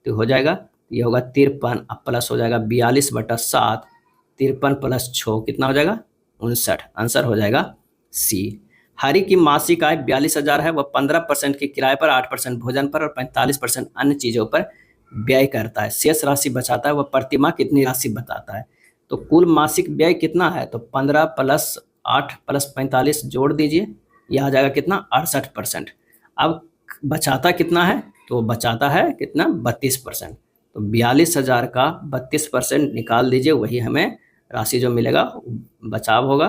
तो हो जाएगा, ये होगा 53, अब प्लस हो जाएगा 42/7, 53 प्लस 6 कितना हो जाएगा 59। आंसर हो जाएगा सी। हरी की मासिक आय 42,000 है। वह 15% के किराए पर, 8% भोजन पर और 45% अन्य चीजों पर व्यय करता है। शेष राशि बचाता है। वह प्रतिमाह कितनी राशि बताता है। तो कुल मासिक व्यय कितना है, तो 15 प्लस 8 प्लस 45 जोड़ दीजिए, यह आ जाएगा कितना 68%। अब बचाता कितना है, तो बचाता है कितना 32%। तो 42,000 का 32% निकाल दीजिए, वही हमें राशि जो मिलेगा बचाव होगा।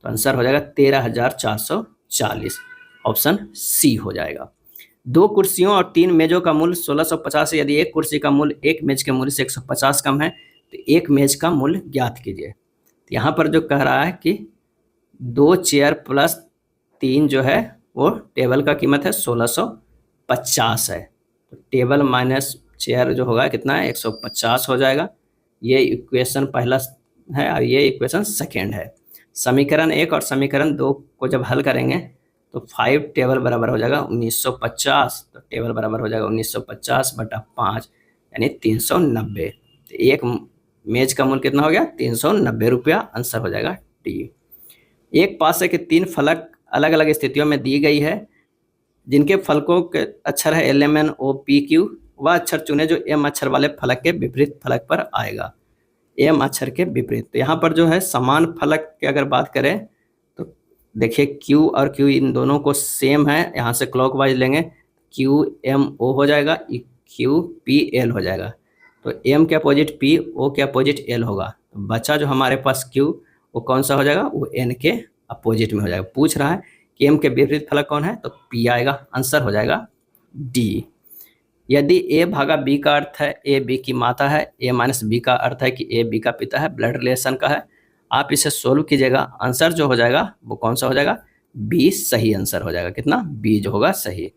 तो आंसर हो जाएगा 13,440, ऑप्शन सी हो जाएगा। 2 कुर्सियों और 3 मेजों का मूल्य 1650 है। यदि एक कुर्सी का मूल्य एक मेज के मूल्य से 150 कम है तो एक मेज का मूल्य ज्ञात कीजिए। तो यहाँ पर जो कह रहा है कि 2 चेयर प्लस 3 जो है वो टेबल का कीमत है 1650 है। तो टेबल माइनस चेयर जो होगा कितना है 150 हो जाएगा। ये इक्वेशन पहला है और ये इक्वेशन सेकेंड है। समीकरण 1 और समीकरण 2 को जब हल करेंगे तो 5 टेबल बराबर हो जाएगा 1950। तो टेबल बराबर हो जाएगा 1950/5 यानी 390। तो एक मेज का मूल्य कितना हो गया 390 रुपया। आंसर हो जाएगा डी। एक पासे के 3 फलक अलग अलग स्थितियों में दी गई है। जिनके फलकों के अक्षर है LMNOPQ, वह अक्षर चुने जो M अक्षर वाले फलक के विपरीत फलक पर आएगा। M अक्षर के विपरीत, तो यहाँ पर जो है समान फलक की अगर बात करें तो देखिए Q और Q इन दोनों को सेम है, यहाँ से क्लॉकवाइज लेंगे QMO हो जाएगा, QPL हो जाएगा। तो M के अपोजिट P, O के अपोजिट L होगा। तो बचा जो हमारे पास Q वो कौन सा हो जाएगा, वो N के अपोजिट में हो जाएगा। पूछ रहा है कि M के विपरीत फलक कौन है, तो P आएगा। आंसर हो जाएगा डी। यदि A भागा B का अर्थ है A B की माता है, A माइनस B का अर्थ है कि A B का पिता है, ब्लड रिलेशन का है, आप इसे सोल्व कीजिएगा। आंसर जो हो जाएगा वो कौन सा हो जाएगा, B सही आंसर हो जाएगा। कितना, B जो होगा सही।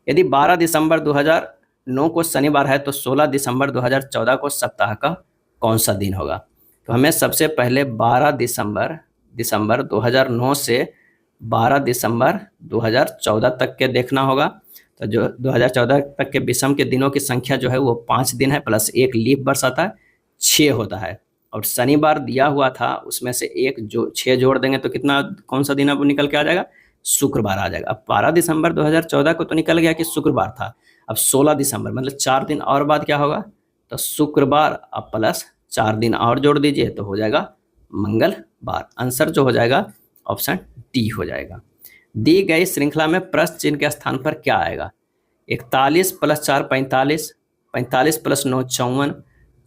यदि 12 दिसंबर 2009 को शनिवार है तो 16 दिसंबर 2014 को सप्ताह का कौन सा दिन होगा। तो हमें सबसे पहले 12 दिसंबर 2009 से 12 दिसंबर 2014 तक के देखना होगा। तो जो 2014 तक के विषम के दिनों की संख्या जो है वो 5 दिन है, प्लस 1 लीप वर्ष आता है, 6 होता है। और शनिवार दिया हुआ था उसमें से 6 जोड़ देंगे तो कितना, कौन सा दिन अब निकल के आ जाएगा, शुक्रवार आ जाएगा। अब 12 दिसंबर 2014 को तो निकल गया कि शुक्रवार था। अब 16 दिसंबर मतलब 4 दिन और बाद क्या होगा, तो शुक्रवार अब प्लस 4 दिन और जोड़ दीजिए तो हो जाएगा मंगलवार। आंसर जो हो जाएगा ऑप्शन डी हो जाएगा। दी गई श्रृंखला में प्रश्न चिन्ह के स्थान पर क्या आएगा। 41 प्लस 4 45, 45 प्लस 9 54,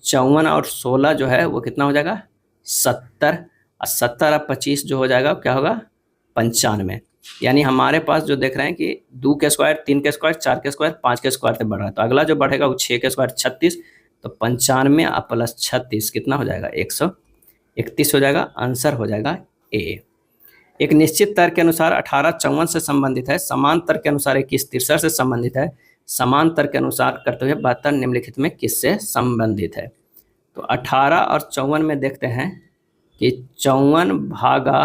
54 और 16 जो है वो कितना हो जाएगा 70, और 70 और 25 जो हो जाएगा क्या होगा 95। यानी हमारे पास जो देख रहे हैं कि 2 के स्क्वायर, 3 के स्क्वायर, 4 के स्क्वायर, 5 के स्क्वायर से बढ़ रहा है। तो अगला जो बढ़ेगा वो 6 के स्क्वायर 36, तो 95 और प्लस 36 कितना हो जाएगा 131 हो जाएगा। आंसर हो जाएगा ए। एक निश्चित तर्क के अनुसार 18 54 से संबंधित है, समान तर्क के अनुसार 21 63 से संबंधित है, समान तर्क के अनुसार करते हुए 72 निम्नलिखित में किससे संबंधित है। तो 18 और 54 में देखते हैं कि 54 भागा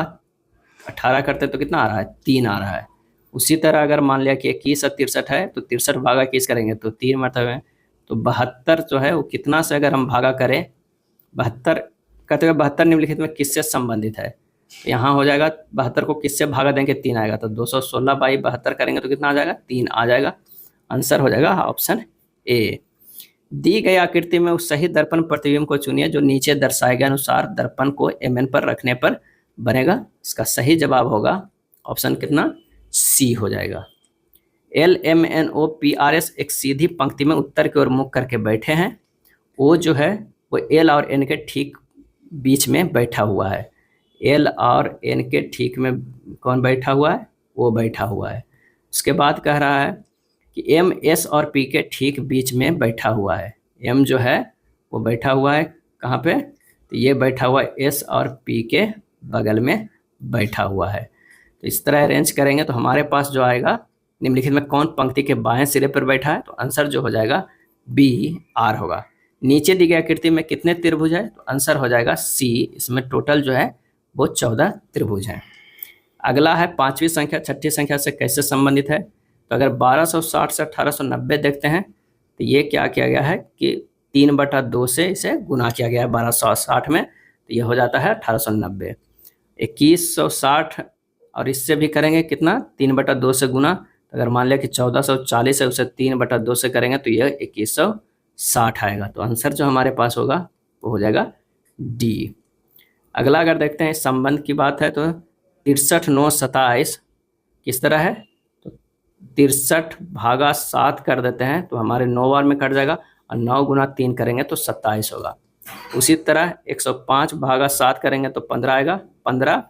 18 करते तो कितना आ रहा है 3 आ रहा है। उसी तरह अगर मान लिया कि 21 और 63 है तो 63 भागा 21 करेंगे तो 3 मतलब है, तो 72 जो है वो कितना से अगर हम भागा करें 72 कहते हुए 72 निम्नलिखित में किससे संबंधित है? तो यहाँ हो जाएगा 72 को किससे भागा देंगे? 3 आएगा, तो 216/72 करेंगे तो कितना आ जाएगा? 3 आ जाएगा। आंसर हो जाएगा ऑप्शन ए। दी गई आकृति में उस सही दर्पण प्रतिबिंब को चुनिए जो नीचे दर्शाए गए अनुसार दर्पण को mn पर रखने पर बनेगा। इसका सही जवाब होगा ऑप्शन कितना? सी हो जाएगा। LMNOPRS एक सीधी पंक्ति में उत्तर की ओर मुख करके बैठे हैं। ओ जो है वो एल और एन के ठीक बीच में बैठा हुआ है। एल और एन के ठीक में कौन बैठा हुआ है? वो बैठा हुआ है। उसके बाद कह रहा है कि एम एस और पी के ठीक बीच में बैठा हुआ है। एम जो है वो बैठा हुआ है कहाँ पे? तो ये बैठा हुआ है एस और पी के बगल में बैठा हुआ है। तो इस तरह अरेंज करेंगे तो हमारे पास जो आएगा निम्नलिखित में कौन पंक्ति के बाएं सिरे पर बैठा है? तो आंसर जो हो जाएगा बी आर होगा। नीचे दी गई आकृति में कितने त्रिभुज है? तो आंसर हो जाएगा सी। इसमें टोटल जो है वो 14 त्रिभुज हैं। अगला है पांचवी संख्या छठी संख्या से कैसे संबंधित है? तो अगर 1260 से 1890 देखते हैं तो ये क्या किया गया है कि 3/2 से इसे गुना किया गया है 1260 में, तो ये हो जाता है 1890। 2160 और इससे भी करेंगे कितना? 3/2 से गुना। तो अगर मान लिया कि 1440 है उसे 3/2 से करेंगे तो ये 2160 आएगा। तो आंसर जो हमारे पास होगा वो हो जाएगा डी। अगला अगर देखते हैं संबंध की बात है तो 63 9 27 किस तरह है? तो 63/7 कर देते हैं तो हमारे 9 बार में कट जाएगा और 9 गुना 3 करेंगे तो 27 होगा। उसी तरह 105/7 करेंगे तो 15 आएगा, 15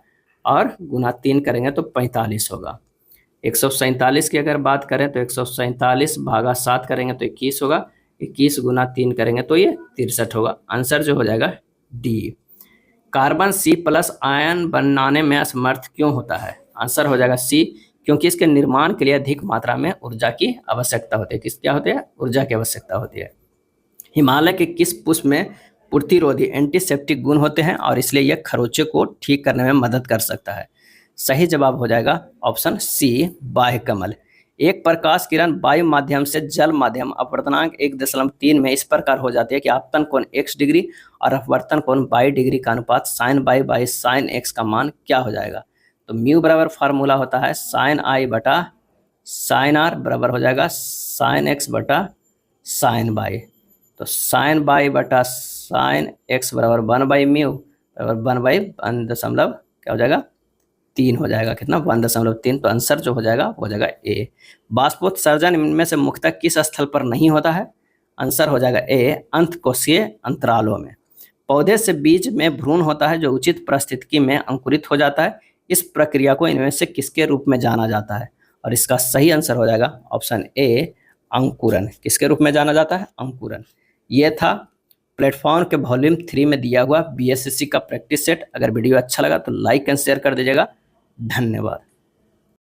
और गुना 3 करेंगे तो 45 होगा। 147 की अगर बात करें तो 147/7 करेंगे तो 21 होगा, 21 गुना 3 करेंगे तो ये 63 होगा। आंसर जो हो जाएगा डी। कार्बन C+ आयन बनाने में असमर्थ क्यों होता है? आंसर हो जाएगा सी, क्योंकि इसके निर्माण के लिए अधिक मात्रा में ऊर्जा की आवश्यकता होती है। किस क्या होती है? ऊर्जा की आवश्यकता होती है। हिमालय के किस पुष्प में प्रतिरोधी एंटीसेप्टिक गुण होते हैं और इसलिए यह खरोंचे को ठीक करने में मदद कर सकता है? सही जवाब हो जाएगा ऑप्शन सी बाह्य कमल। एक प्रकाश किरण वायु माध्यम से जल माध्यम अपवर्तनांक 1.3 में इस प्रकार हो जाती है कि आपतन कोण x डिग्री और अपवर्तन कोण y डिग्री का अनुपात sin y by sin x का मान क्या हो जाएगा? तो म्यू बराबर फार्मूला होता है sin i बटा sin r बराबर हो जाएगा sin x बटा sin y। तो sin y बटा sin x बराबर 1/म्यू बराबर 1/1 क्या हो जाएगा? 3 हो जाएगा। कितना? 1.3। तो आंसर जो हो जाएगा हो जाएगा ए। बाष्पोत्सर्जन इनमें से मुख्यतः किस स्थल पर नहीं होता है? आंसर हो जाएगा ए अंतकोशीय अंतरालों में। पौधे से बीज में भ्रूण होता है जो उचित परिस्थिति में अंकुरित हो जाता है। इस प्रक्रिया को इनमें से किसके रूप में जाना जाता है? और इसका सही आंसर हो जाएगा ऑप्शन ए अंकुरन। किसके रूप में जाना जाता है? अंकुरन। ये था प्लेटफॉर्म के वॉल्यूम 3 में दिया हुआ BSSC का प्रैक्टिस सेट। अगर वीडियो अच्छा लगा तो लाइक एंड शेयर कर दीजिएगा। धन्यवाद।